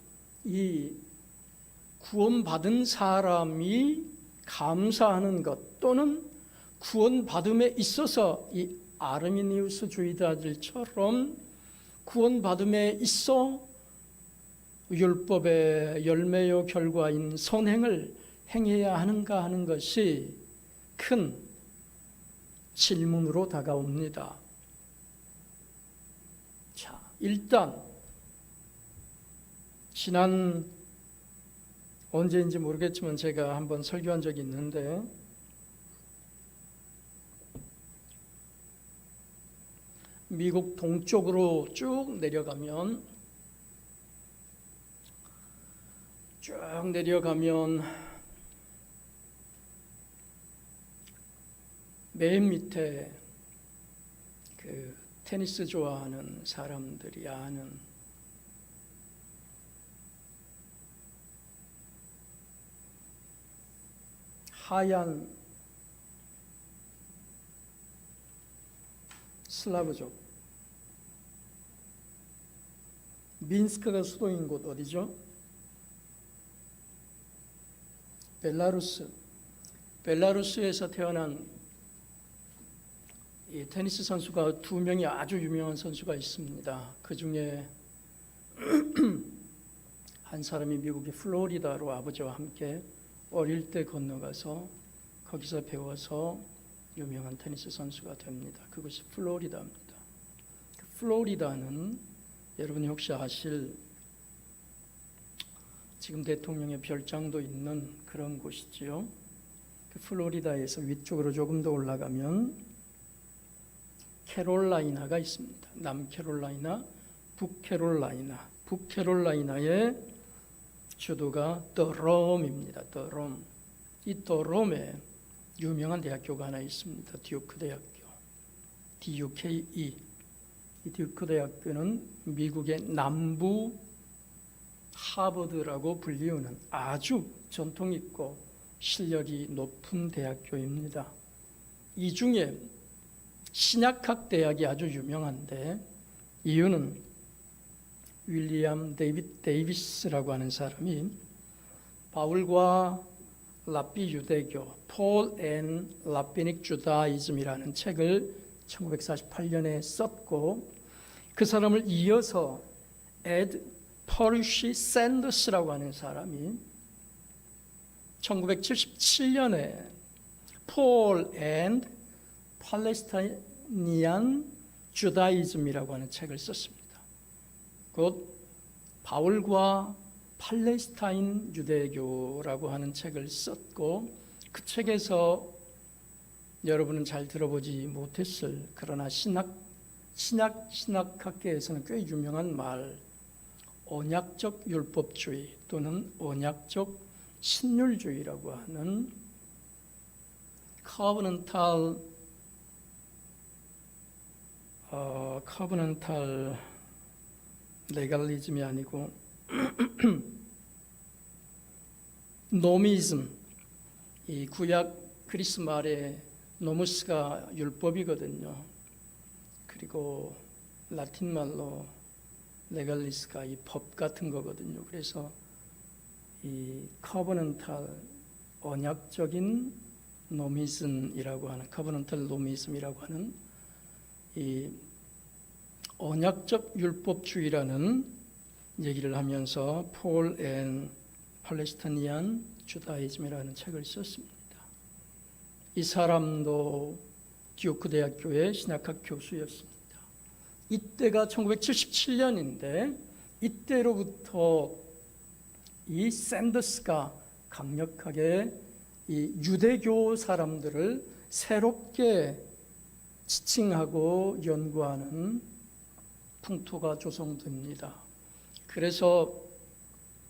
이 구원받은 사람이 감사하는 것, 또는 구원받음에 있어서 이 아르미니우스주의자들처럼 구원받음에 있어 율법의 열매요 결과인 선행을 행해야 하는가 하는 것이 큰 질문으로 다가옵니다. 자, 일단 지난 언제인지 모르겠지만 제가 한번 설교한 적이 있는데, 미국 동쪽으로 쭉 내려가면 맨 밑에 그 테니스 좋아하는 사람들이 아는 하얀 슬라브족, 민스크가 수도인 곳 어디죠? 벨라루스에서 태어난 이 테니스 선수가 두 명이 아주 유명한 선수가 있습니다. 그 중에 한 사람이 미국의 플로리다로 아버지와 함께 어릴 때 건너가서 거기서 배워서 유명한 테니스 선수가 됩니다. 그것이 플로리다입니다. 플로리다는 여러분이 혹시 아실 지금 대통령의 별장도 있는 그런 곳이지요. 플로리다에서 위쪽으로 조금 더 올라가면 캐롤라이나가 있습니다. 남캐롤라이나, 북캐롤라이나의 주도가 더롬입니다. 더롬. 이 더롬에 유명한 대학교가 하나 있습니다. 듀크 대학교, DUKE. 이 듀크 대학교는 미국의 남부 하버드라고 불리우는 아주 전통 있고 실력이 높은 대학교입니다. 이 중에 신약학 대학이 아주 유명한데, 이유는 윌리엄 데이비스라고 하는 사람이 바울과 랍비 유대교, 폴 앤 라비닉 주다이즘이라는 책을 1948년에 썼고, 그 사람을 이어서 에드 퍼리시 샌더스라고 하는 사람이 1977년에 폴 앤 팔레스타이니안 주다이즘이라고 하는 책을 썼습니다. 곧 바울과 팔레스타인 유대교라고 하는 책을 썼고, 그 책에서 여러분은 잘 들어보지 못했을, 그러나 신학학계에서는 꽤 유명한 말, 언약적 율법주의 또는 언약적 신율주의라고 하는 커버넌탈 레갈리즘이 아니고 노미즘, 이 구약 그리스 말에 노무스가 율법이거든요. 그리고 라틴 말로 레갈리스가 이 법 같은 거거든요. 그래서 이 커버넌탈 언약적인 노미즘이라고 하는 커버넌탈 노미즘이라고 하는 이 언약적 율법주의라는 얘기를 하면서 폴 앤 팔레스타니안 주다이즘이라는 책을 썼습니다. 이 사람도 듀크 대학교의 신학학 교수였습니다. 이때가 1977년인데 이때로부터 이 샌더스가 강력하게 이 유대교 사람들을 새롭게 지칭하고 연구하는 풍토가 조성됩니다. 그래서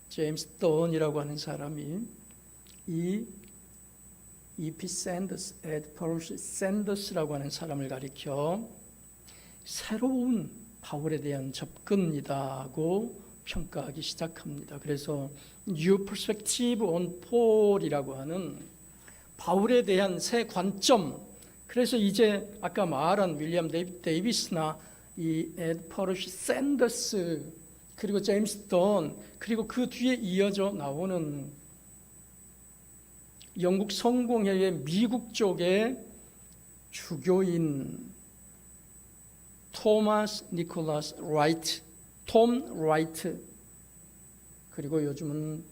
제임스 던이라고 하는 사람이 이 E.P. 샌더스, 에드 퍼시 샌더스라고 하는 사람을 가리켜 새로운 바울에 대한 접근이다고 평가하기 시작합니다. 그래서 New Perspective on Paul이라고 하는 바울에 대한 새 관점. 그래서 이제 아까 말한 윌리엄 데이비스나 이 에드 퍼시 샌더스 그리고 제임스 던 그리고 그 뒤에 이어져 나오는 영국 성공회의 미국 쪽의 주교인 토마스 니콜라스 라이트, 톰 라이트, 그리고 요즘은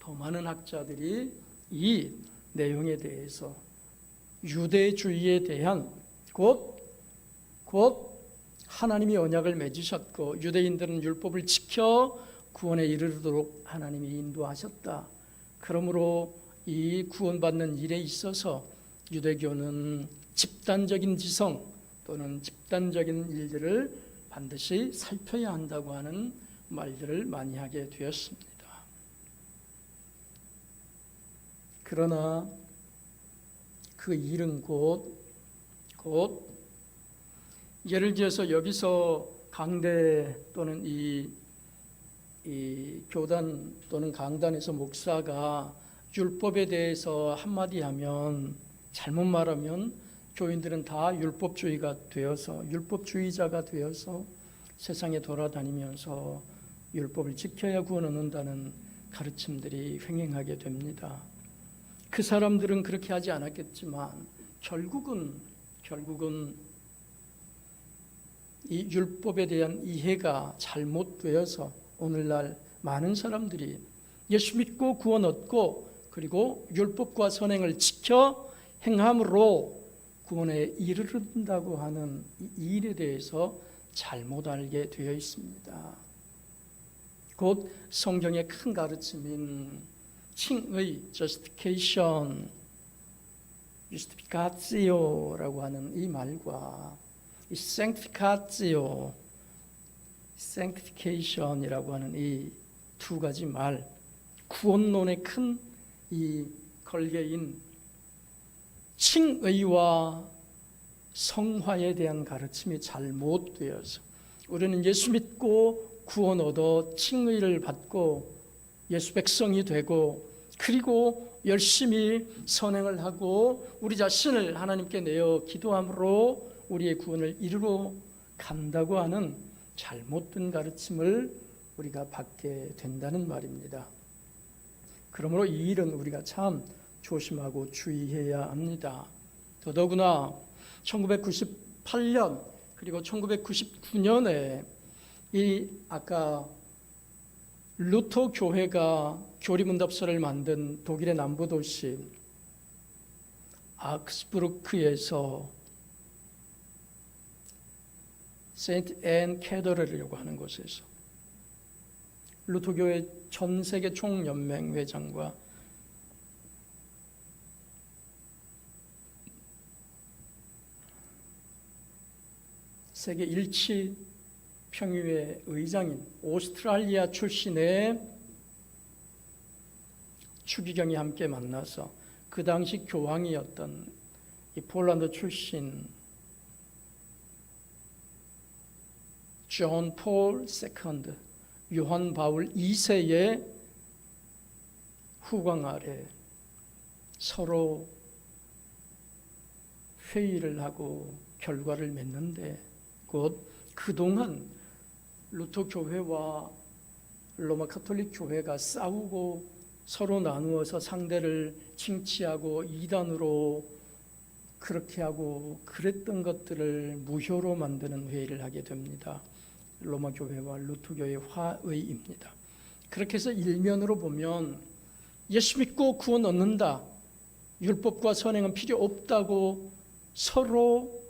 더 많은 학자들이 이 내용에 대해서 유대주의에 대한 곧 하나님이 언약을 맺으셨고 유대인들은 율법을 지켜 구원에 이르도록 하나님이 인도하셨다. 그러므로 이 구원받는 일에 있어서 유대교는 집단적인 지성 또는 집단적인 일들을 반드시 살펴야 한다고 하는 말들을 많이 하게 되었습니다. 그러나 그 일은 곧 예를 들어서 여기서 강대 또는 이 교단 또는 강단에서 목사가 율법에 대해서 한마디 하면 잘못 말하면 교인들은 다 율법주의자가 되어서 세상에 돌아다니면서 율법을 지켜야 구원 얻는다는 가르침들이 횡행하게 됩니다. 그 사람들은 그렇게 하지 않았겠지만 결국은 이 율법에 대한 이해가 잘못되어서 오늘날 많은 사람들이 예수 믿고 구원 얻고 그리고 율법과 선행을 지켜 행함으로 구원에 이르른다고 하는 이 일에 대해서 잘못 알게 되어 있습니다. 곧 성경의 큰 가르침인 칭의 justification라고 하는 이 말과 이 sanctification이라고 하는 이 두 가지 말, 구원론의 큰 이 걸개인 칭의와 성화에 대한 가르침이 잘못되어서 우리는 예수 믿고 구원 얻어 칭의를 받고 예수 백성이 되고 그리고 열심히 선행을 하고 우리 자신을 하나님께 내어 기도함으로 우리의 구원을 이루러 간다고 하는 잘못된 가르침을 우리가 받게 된다는 말입니다. 그러므로 이 일은 우리가 참 조심하고 주의해야 합니다. 더더구나 1998년 그리고 1999년에 이 아까 루터 교회가 교리문답서를 만든 독일의 남부 도시 아크스부르크에서 세인트 앤 캐더럴이라고 하는 곳에서 루터교회 전 세계 총연맹 회장과 세계 일치 평의회 의장인 오스트랄리아 출신의 추기경이 함께 만나서 그 당시 교황이었던 이 폴란드 출신 존 폴 세컨드, 요한 바울 2세의 후광 아래 서로 회의를 하고 결과를 맺는데, 곧 그동안 루터 교회와 로마 가톨릭 교회가 싸우고 서로 나누어서 상대를 칭치하고 이단으로 그렇게 하고 그랬던 것들을 무효로 만드는 회의를 하게 됩니다. 로마 교회와 루터 교회의 화의입니다. 그렇게 해서 일면으로 보면 예수 믿고 구원 얻는다, 율법과 선행은 필요 없다고 서로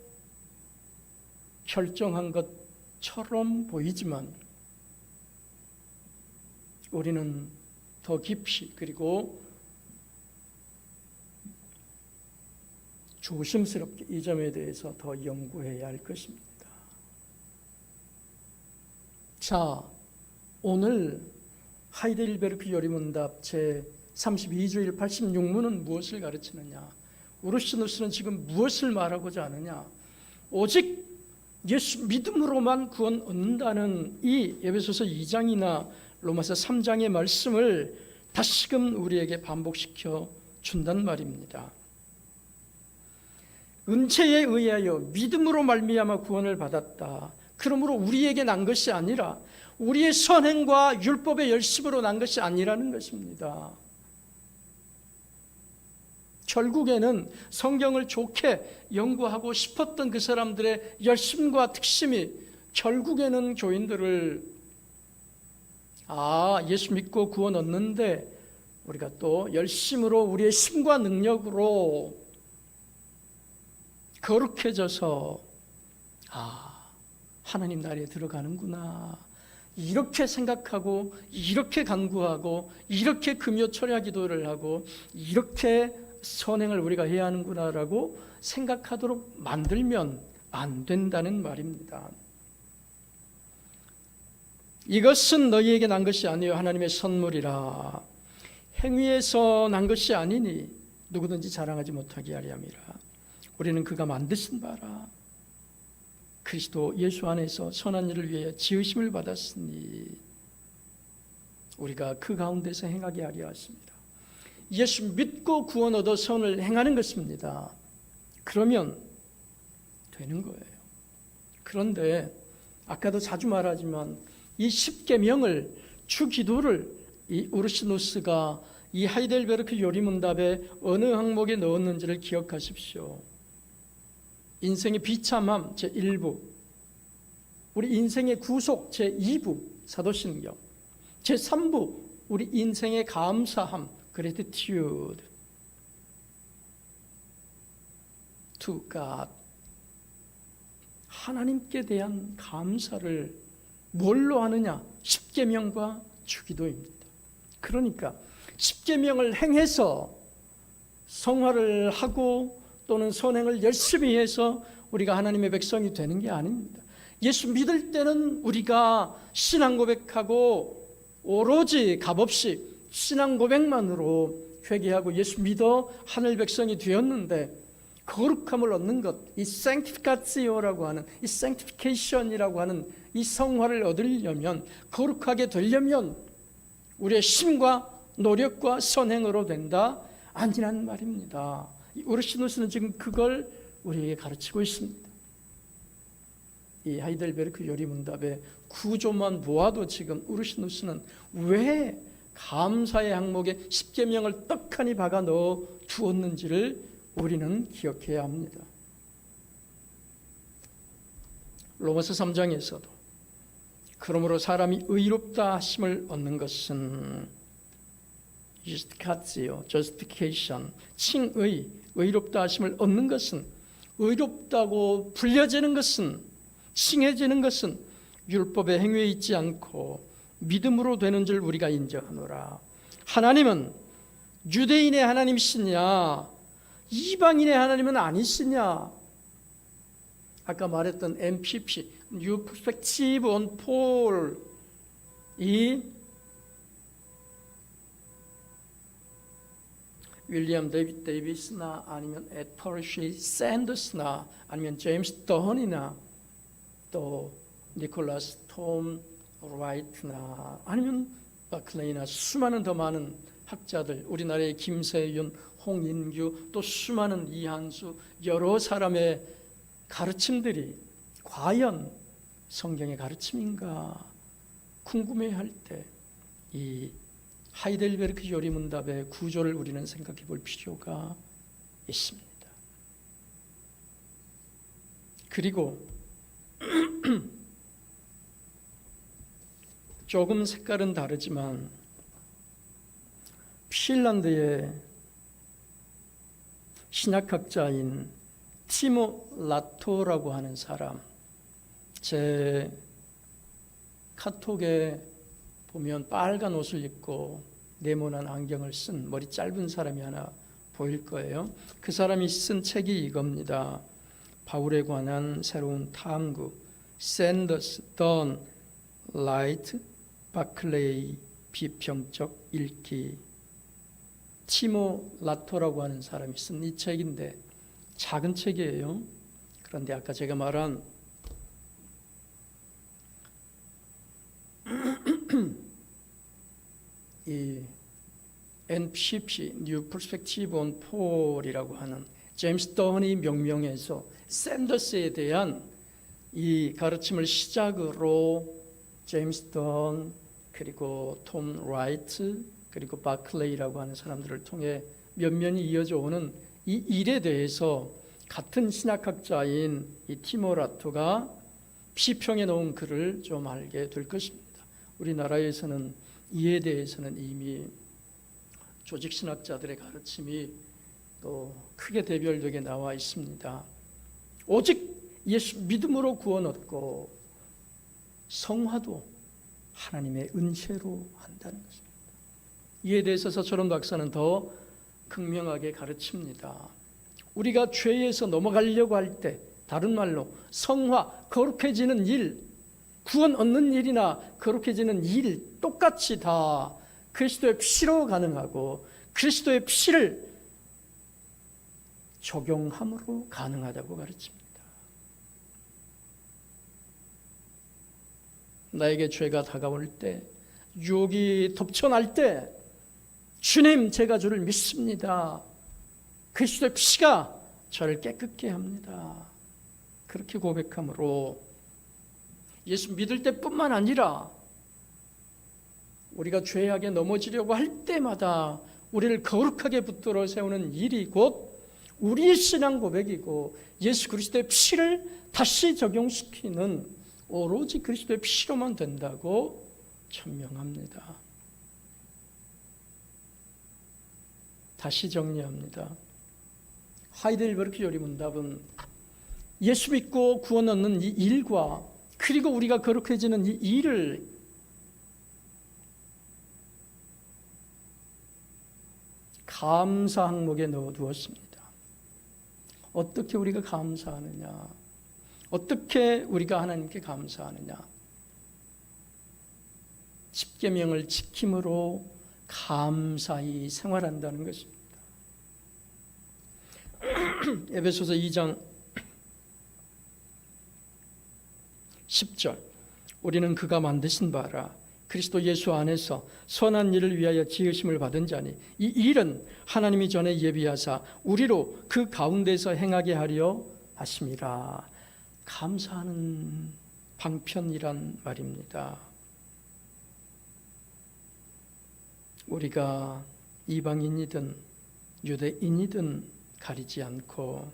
결정한 것처럼 보이지만 우리는 더 깊이 그리고 조심스럽게 이 점에 대해서 더 연구해야 할 것입니다. 자, 오늘 하이델베르크 요리문답 제32주일 86문은 무엇을 가르치느냐? 우르시누스는 지금 무엇을 말하고자 하느냐? 오직 예수 믿음으로만 구원 얻는다는 이 에베소서 2장이나 로마서 3장의 말씀을 다시금 우리에게 반복시켜 준단 말입니다. 은혜에 의하여 믿음으로 말미암아 구원을 받았다. 그러므로 우리에게 난 것이 아니라 우리의 선행과 율법의 열심으로 난 것이 아니라는 것입니다. 결국에는 성경을 좋게 연구하고 싶었던 그 사람들의 열심과 특심이 결국에는 교인들을 예수 믿고 구원 얻는데 우리가 또 열심으로 우리의 힘과 능력으로 거룩해져서 하나님 나라에 들어가는구나, 이렇게 생각하고 이렇게 간구하고 이렇게 금요 철야 기도를 하고 이렇게 선행을 우리가 해야 하는구나라고 생각하도록 만들면 안 된다는 말입니다. 이것은 너희에게 난 것이 아니요 하나님의 선물이라. 행위에서 난 것이 아니니 누구든지 자랑하지 못하게 하려 함이라. 우리는 그가 만드신 바라 그리스도 예수 안에서 선한 일을 위해 지으심을 받았으니 우리가 그 가운데서 행하게 하려 하십니다. 예수 믿고 구원 얻어 선을 행하는 것입니다. 그러면 되는 거예요. 그런데 아까도 자주 말하지만 이 10계명을 주기도를 이 우르시누스가 이 하이델베르크 요리문답에 어느 항목에 넣었는지를 기억하십시오. 인생의 비참함 제1부, 우리 인생의 구속 제2부 사도신경, 제3부 우리 인생의 감사함 gratitude to God, 하나님께 대한 감사를 뭘로 하느냐? 10계명과 주기도입니다. 그러니까 10계명을 행해서 성화를 하고 또는 선행을 열심히 해서 우리가 하나님의 백성이 되는 게 아닙니다. 예수 믿을 때는 우리가 신앙 고백하고 오로지 값없이 신앙 고백만으로 회개하고 예수 믿어 하늘 백성이 되었는데, 거룩함을 얻는 것, 이 sanctificatio라고 하는, 이 sanctification이라고 하는 이 성화를 얻으려면, 거룩하게 되려면 우리의 힘과 노력과 선행으로 된다? 아니란 말입니다. 우르시누스는 지금 그걸 우리에게 가르치고 있습니다. 이 하이델베르크 요리문답의 구조만 보아도 지금 우르시누스는 왜 감사의 항목에 10계명을 떡하니 박아 넣어 두었는지를 우리는 기억해야 합니다. 로마서 3장에서도 그러므로 사람이 의롭다 하심을 얻는 것은 justification, 칭의, 의롭다 하심을 얻는 것은, 의롭다고 불려지는 것은, 칭해지는 것은 율법의 행위에 있지 않고 믿음으로 되는 줄 우리가 인정하노라. 하나님은 유대인의 하나님이시냐 이방인의 하나님은 아니시냐? 아까 말했던 MPP, New Perspective on Paul, 이 윌리엄 데이빗 데이비스나 아니면 에터시 샌더스나 아니면 제임스 던이나 또 니콜라스 톰 라이트나 아니면 바클레이나 수많은 더 많은 학자들, 우리나라의 김세윤, 홍인규, 또 수많은 이한수, 여러 사람의 가르침들이 과연 성경의 가르침인가 궁금해할 때 이 하이델베르크 요리문답의 구조를 우리는 생각해 볼 필요가 있습니다. 그리고 조금 색깔은 다르지만 핀란드의 신약학자인 티모 라토라고 하는 사람, 제 카톡에 보면 빨간 옷을 입고 네모난 안경을 쓴 머리 짧은 사람이 하나 보일 거예요. 그 사람이 쓴 책이 이겁니다. 바울에 관한 새로운 탐구, 샌더스, 던, 라이트, 바클레이 비평적 읽기. 티모 라토라고 하는 사람이 쓴 이 책인데 작은 책이에요. 그런데 아까 제가 말한 이 NPP, New Perspective on Paul이라고 하는 제임스 던이 명명해서 샌더스에 대한 이 가르침을 시작으로 제임스 던 그리고 톰 라이트 그리고 바클레이라고 하는 사람들을 통해 면면이 이어져 오는 이 일에 대해서 같은 신학학자인 이 티모라토가 피평해 놓은 글을 좀 알게 될 것입니다. 우리나라에서는 이에 대해서는 이미 조직신학자들의 가르침이 또 크게 대별되게 나와 있습니다. 오직 예수 믿음으로 구원 얻고 성화도 하나님의 은혜로 한다는 것입니다. 이에 대해서 서철원 박사는 더 극명하게 가르칩니다. 우리가 죄에서 넘어가려고 할 때, 다른 말로 성화, 거룩해지는 일, 구원 얻는 일이나 거룩해지는 일 똑같이 다 그리스도의 피로 가능하고 그리스도의 피를 적용함으로 가능하다고 가르칩니다. 나에게 죄가 다가올 때, 유혹이 덮쳐날 때 주님, 제가 주를 믿습니다. 그리스도의 피가 저를 깨끗게 합니다. 그렇게 고백함으로 예수 믿을 때뿐만 아니라 우리가 죄악에 넘어지려고 할 때마다 우리를 거룩하게 붙들어 세우는 일이 곧 우리의 신앙 고백이고 예수 그리스도의 피를 다시 적용시키는 오로지 그리스도의 피로만 된다고 천명합니다. 다시 정리합니다. 하이델베르크 요리문답은 예수 믿고 구원 얻는 이 일과 그리고 우리가 거룩해지는 이 일을 감사 항목에 넣어두었습니다. 어떻게 우리가 감사하느냐? 어떻게 우리가 하나님께 감사하느냐? 십계명을 지킴으로 감사히 생활한다는 것입니다. 에베소서 2장 10절 우리는 그가 만드신 바라 그리스도 예수 안에서 선한 일을 위하여 지으심을 받은 자니 이 일은 하나님이 전에 예비하사 우리로 그 가운데서 행하게 하려 하심이라. 감사하는 방편이란 말입니다. 우리가 이방인이든 유대인이든 가리지 않고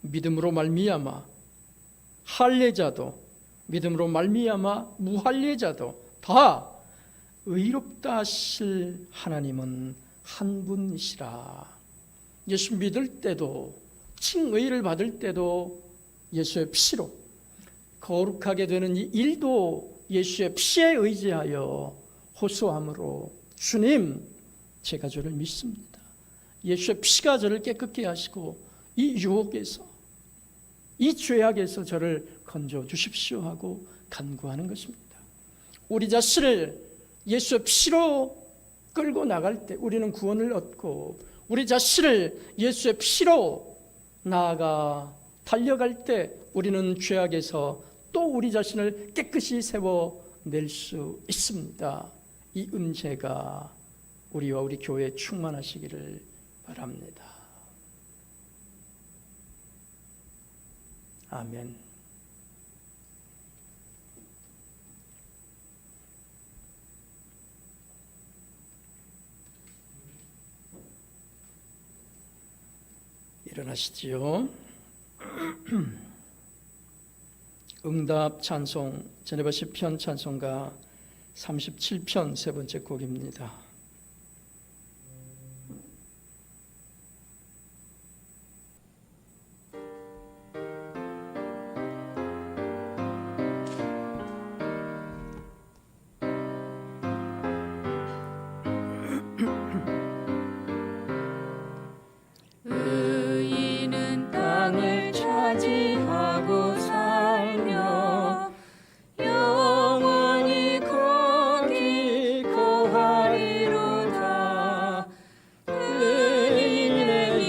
믿음으로 말미암아 할례자도 믿음으로 말미암아 무할례자도 다 의롭다 하실 하나님은 한 분이시라. 예수 믿을 때도 칭의를 받을 때도 예수의 피로 거룩하게 되는 이 일도 예수의 피에 의지하여 호소함으로 주님 제가 주를 믿습니다. 예수의 피가 저를 깨끗게 하시고 이 유혹에서 이 죄악에서 저를 건져 주십시오 하고 간구하는 것입니다. 우리 자신을 예수의 피로 끌고 나갈 때 우리는 구원을 얻고, 우리 자신을 예수의 피로 나아가 달려갈 때 우리는 죄악에서 또 우리 자신을 깨끗이 세워낼 수 있습니다. 이 은혜가 우리와 우리 교회에 충만하시기를 바랍니다. 아멘. 일어나시지요. 응답 찬송, 제네바 시편 찬송가 37편 세 번째 곡입니다. 의인은 땅을 차지하고 살며 영원히 거기 거하리로다. 의인의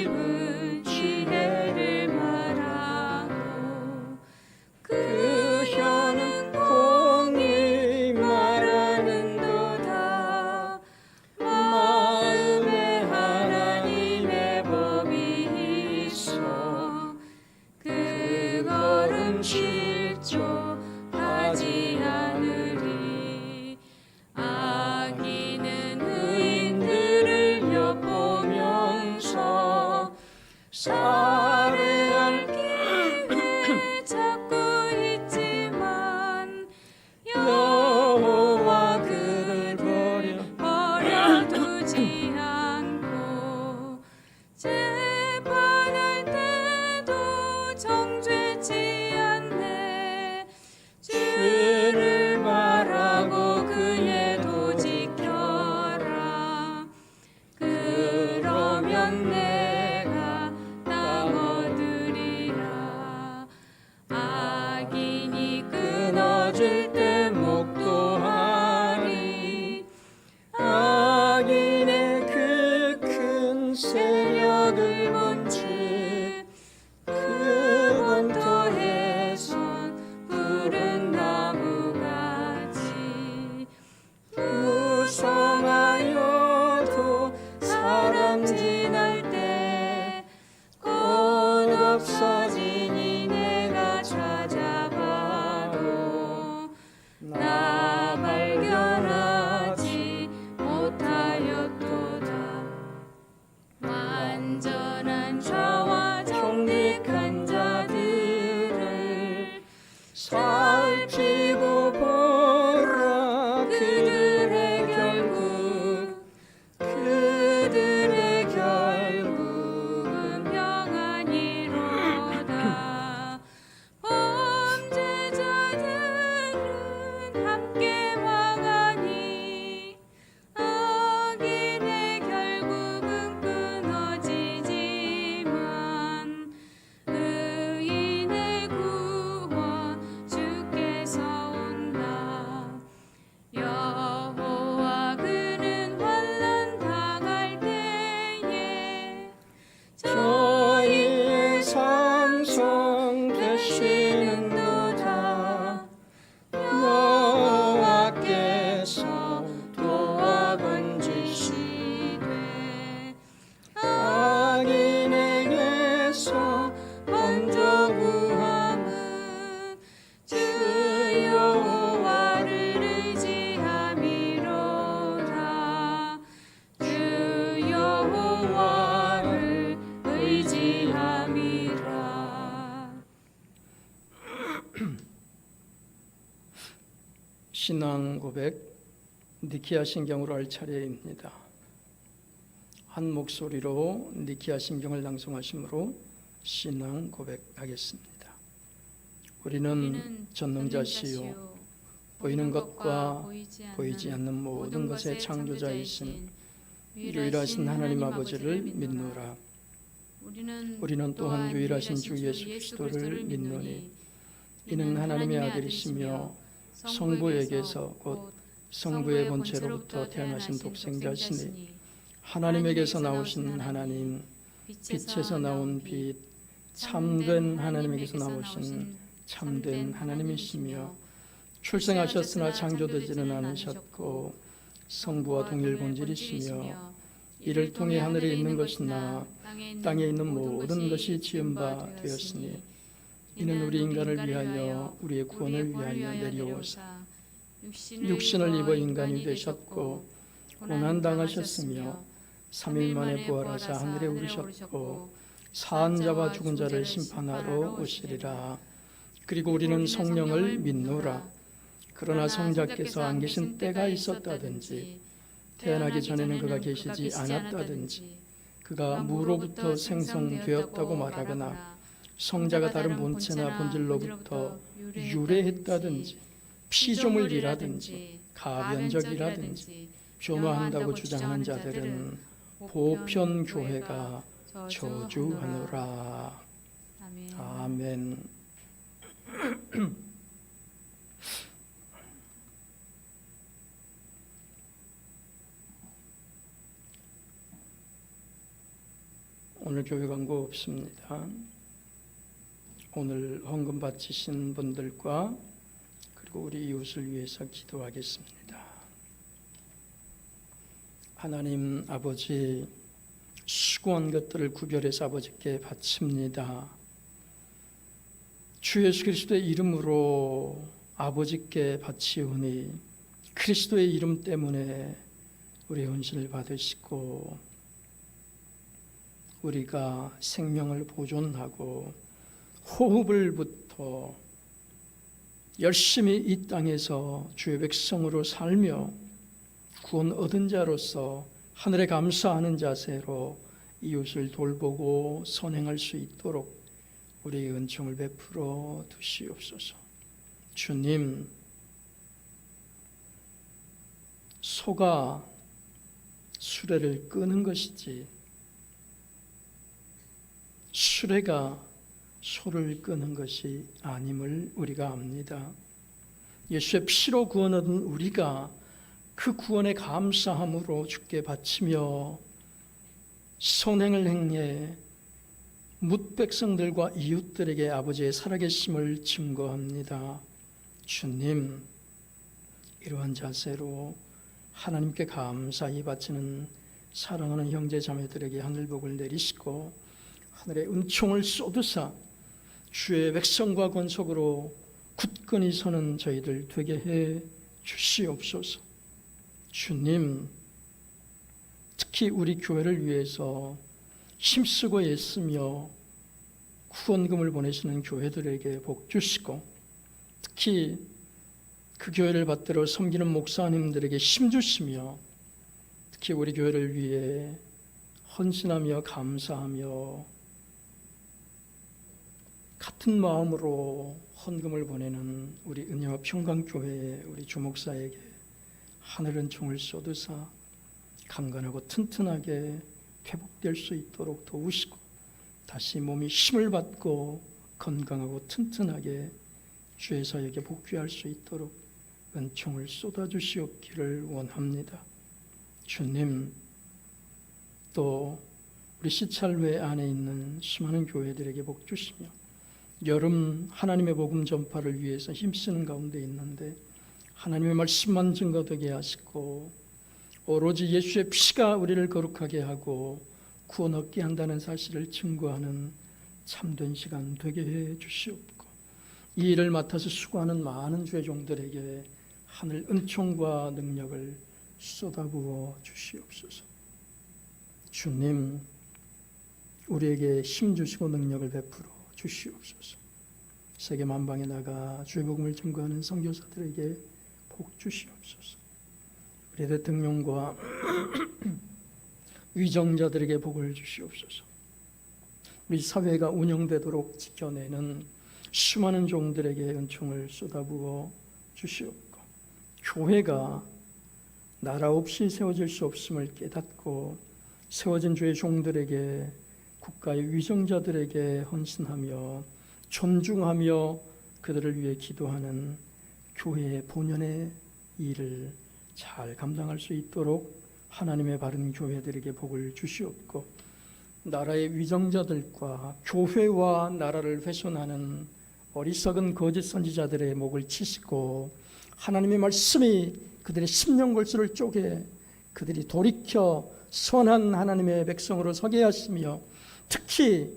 입은 지혜를 말하고 그 혀는 공의 말하는도다. 마음에 하나님의 법이 있어 그거는 실족하지 않으리. 악인은 의인들을 엿보면서 살해할 길에 찾고 있지만 여호와 그를 버려두지 않고 재판할 때도 정죄치 않네. 주를 바라고 그의 도 지켜라. 그러면 내가 땅 얻으리라. 악인이 끊어질 때 목도하리. 악인의 그 큰 세력을 본즉 그 본토에선 푸른 나무같이 무성하여도 사람 지날 때 꽃 없어지니 내가 찾아봐도 나 발견하지 못하였도다. 완전한 자와 정직한 자들을 살피고 보라. 그들의 결국은 평안이로다. 범죄자들은 함께 망하니 악인의 결국은 끊어지지만 의인의 구원 주께서 온다. 여호와 그는 환난 당할 때에 저희의 삼성 되시는도다. 여호와께서 도와 건지시되 악인에게서 먼저 구함은 주 여호와를 의지함이로다. 주 여호와를 의지함이라. 신앙 고백, 니키아 신경으로 할 차례입니다. 한 목소리로 니키아 신경을 낭송하심으로 신앙 고백하겠습니다. 우리는 전능자시요 보이는 것과 보이지 않는 모든 것의 창조자이신 유일하신 하나님 아버지를 믿노라. 우리는 또한 유일하신 주 예수 그리스도를 믿노니 이는 하나님의 아들이시며 성부에게서 곧 성부의 본체로부터 태어나신 독생자시니 하나님에게서 나오신 하나님, 빛에서 나온 빛, 참된 하나님에게서 나오신 참된 하나님이시며 출생하셨으나 창조되지는 않으셨고 성부와 동일 본질이시며 이를 통해 하늘에 있는 것이나 땅에 있는 모든 것이 지은 바 되었으니 이는 우리 인간을 위하여 우리의 구원을 위하여 내려오사 육신을 입어 인간이 되셨고 고난당하셨으며 3일 만에 부활하사 하늘에 오르셨고 사한 자와 죽은 자를 심판하러 오시리라. 그리고 우리는 성령을 믿노라. 그러나 성자께서 안 계신 때가 있었다든지 태어나기 전에는 그가 계시지 않았다든지 그가 무로부터 생성되었다고 말하거나 성자가 다른 본체나 본질로부터 유래했다든지 피조물이라든지 가변적이라든지 변화한다고 주장하는 자들은 보편교회가 저주하노라. 아멘. 오늘 교회 광고 없습니다. 오늘 헌금 바치신 분들과 그리고 우리 이웃을 위해서 기도하겠습니다. 하나님 아버지, 수고한 것들을 구별해서 아버지께 바칩니다. 주 예수 그리스도의 이름으로 아버지께 바치오니 그리스도의 이름 때문에 우리 헌신을 받으시고 우리가 생명을 보존하고 호흡을부터 열심히 이 땅에서 주의 백성으로 살며 구원 얻은 자로서 하늘에 감사하는 자세로 이웃을 돌보고 선행할 수 있도록 우리의 은총을 베풀어 두시옵소서. 주님, 소가 수레를 끄는 것이지 수레가 소를 끄는 것이 아님을 우리가 압니다. 예수의 피로 구원 얻은 우리가 그 구원에 감사함으로 주께 바치며 선행을 행해 뭇 백성들과 이웃들에게 아버지의 살아계심을 증거합니다. 주님, 이러한 자세로 하나님께 감사히 바치는 사랑하는 형제 자매들에게 하늘복을 내리시고 하늘의 은총을 쏟으사 주의 백성과 권속으로 굳건히 서는 저희들 되게 해 주시옵소서. 주님, 특히 우리 교회를 위해서 힘쓰고 애쓰며 후원금을 보내시는 교회들에게 복 주시고 특히 그 교회를 받들어 섬기는 목사님들에게 힘 주시며 특히 우리 교회를 위해 헌신하며 감사하며 같은 마음으로 헌금을 보내는 우리 은혜와 평강교회의 우리 주목사에게 하늘 은총을 쏟으사 강건하고 튼튼하게 회복될 수 있도록 도우시고 다시 몸이 힘을 받고 건강하고 튼튼하게 주의 사역에 복귀할 수 있도록 은총을 쏟아주시옵기를 원합니다. 주님, 또 우리 시찰회 안에 있는 수많은 교회들에게 복 주시며 여름 하나님의 복음 전파를 위해서 힘쓰는 가운데 있는데 하나님의 말씀만 증거되게 하시고 오로지 예수의 피가 우리를 거룩하게 하고 구원 얻게 한다는 사실을 증거하는 참된 시간 되게 해 주시옵고 이 일을 맡아서 수고하는 많은 주의 종들에게 하늘 은총과 능력을 쏟아부어 주시옵소서. 주님, 우리에게 힘 주시고 능력을 베풀어 주시옵소서. 세계 만방에 나가 주의 복음을 증거하는 선교사들에게 복 주시옵소서. 우리 대통령과 위정자들에게 복을 주시옵소서. 우리 사회가 운영되도록 지켜내는 수많은 종들에게 은총을 쏟아부어 주시옵고 교회가 나라 없이 세워질 수 없음을 깨닫고 세워진 주의 종들에게 국가의 위정자들에게 헌신하며 존중하며 그들을 위해 기도하는 교회의 본연의 일을 잘 감당할 수 있도록 하나님의 바른 교회들에게 복을 주시옵고, 나라의 위정자들과 교회와 나라를 훼손하는 어리석은 거짓 선지자들의 목을 치시고, 하나님의 말씀이 그들의 심령골수를 쪼개 그들이 돌이켜 선한 하나님의 백성으로 서게 하시며, 특히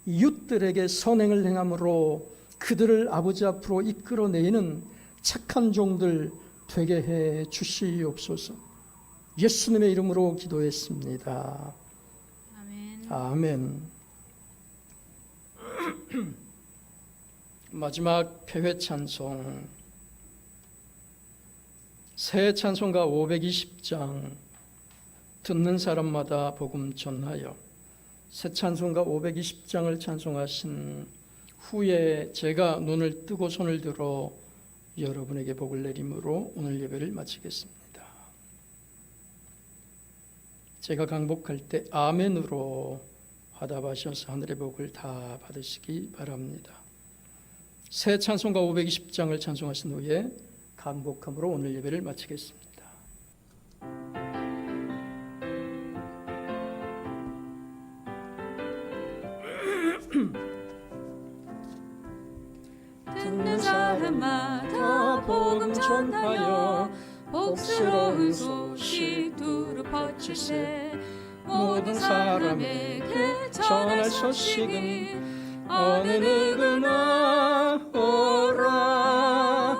이웃들에게 선행을 행함으로 그들을 아버지 앞으로 이끌어내는 착한 종들 되게 해 주시옵소서. 예수님의 이름으로 기도했습니다. 아멘. 아멘. 마지막 폐회 찬송, 새 찬송가 520장 듣는 사람마다 복음 전하여, 새 찬송가 520장을 찬송하신 후에 제가 눈을 뜨고 손을 들어 여러분에게 복을 내림으로 오늘 예배를 마치겠습니다. 제가 강복할 때 아멘으로 화답하셔서 하늘의 복을 다 받으시기 바랍니다. 새 찬송가 520장을 찬송하신 후에 강복함으로 오늘 예배를 마치겠습니다. 듣는 사람마다 복음 전하여 복스러운 소식 두루 퍼칠세. 모든 사람에게 전할 소식은 어느 누구나 오라.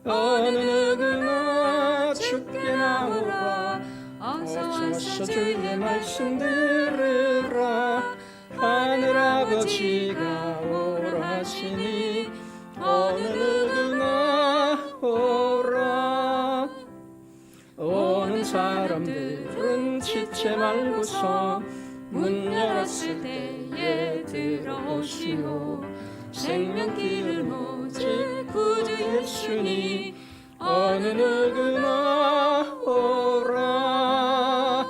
어느 누구나 주께 나오라. 어서 주의 말씀 들으라. 하늘 아버지가 오라 하시니 어느 누구나 오라. 오는 사람들은 지체 말고서 문 열었을 때에 들어오시오. 생명길은 오직 구주 예수니 어느 누구나 오라.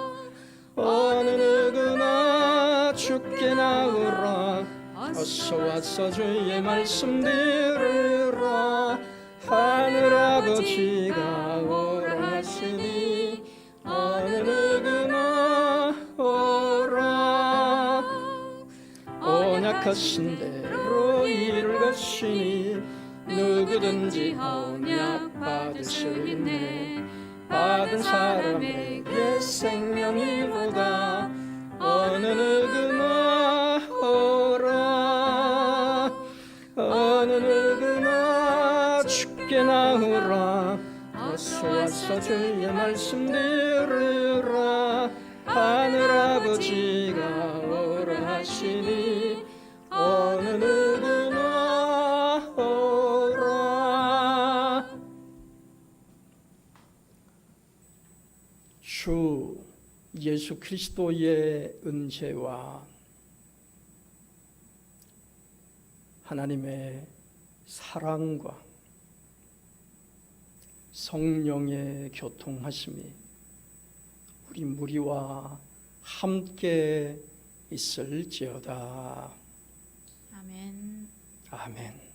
어느 누구나 주께 나오라. 어서 와서 주의 말씀 들으라. 하늘 아버지가 오라 하시니 어느 누구나 오라. 언약하신 대로 이룰 것이니 누구든지 언약 받으시겠네. 받은 사람에게 생명이로다. 어느 누구나 오라. 어느 누구나 주께 나오라. 어서 와서 주의 말씀 들으라. 하늘 아버지가 오라 하시니 어느 누구나 오라. 주 예수 그리스도의 은혜와 하나님의 사랑과 성령의 교통하심이 우리 무리와 함께 있을지어다. 아멘. 아멘.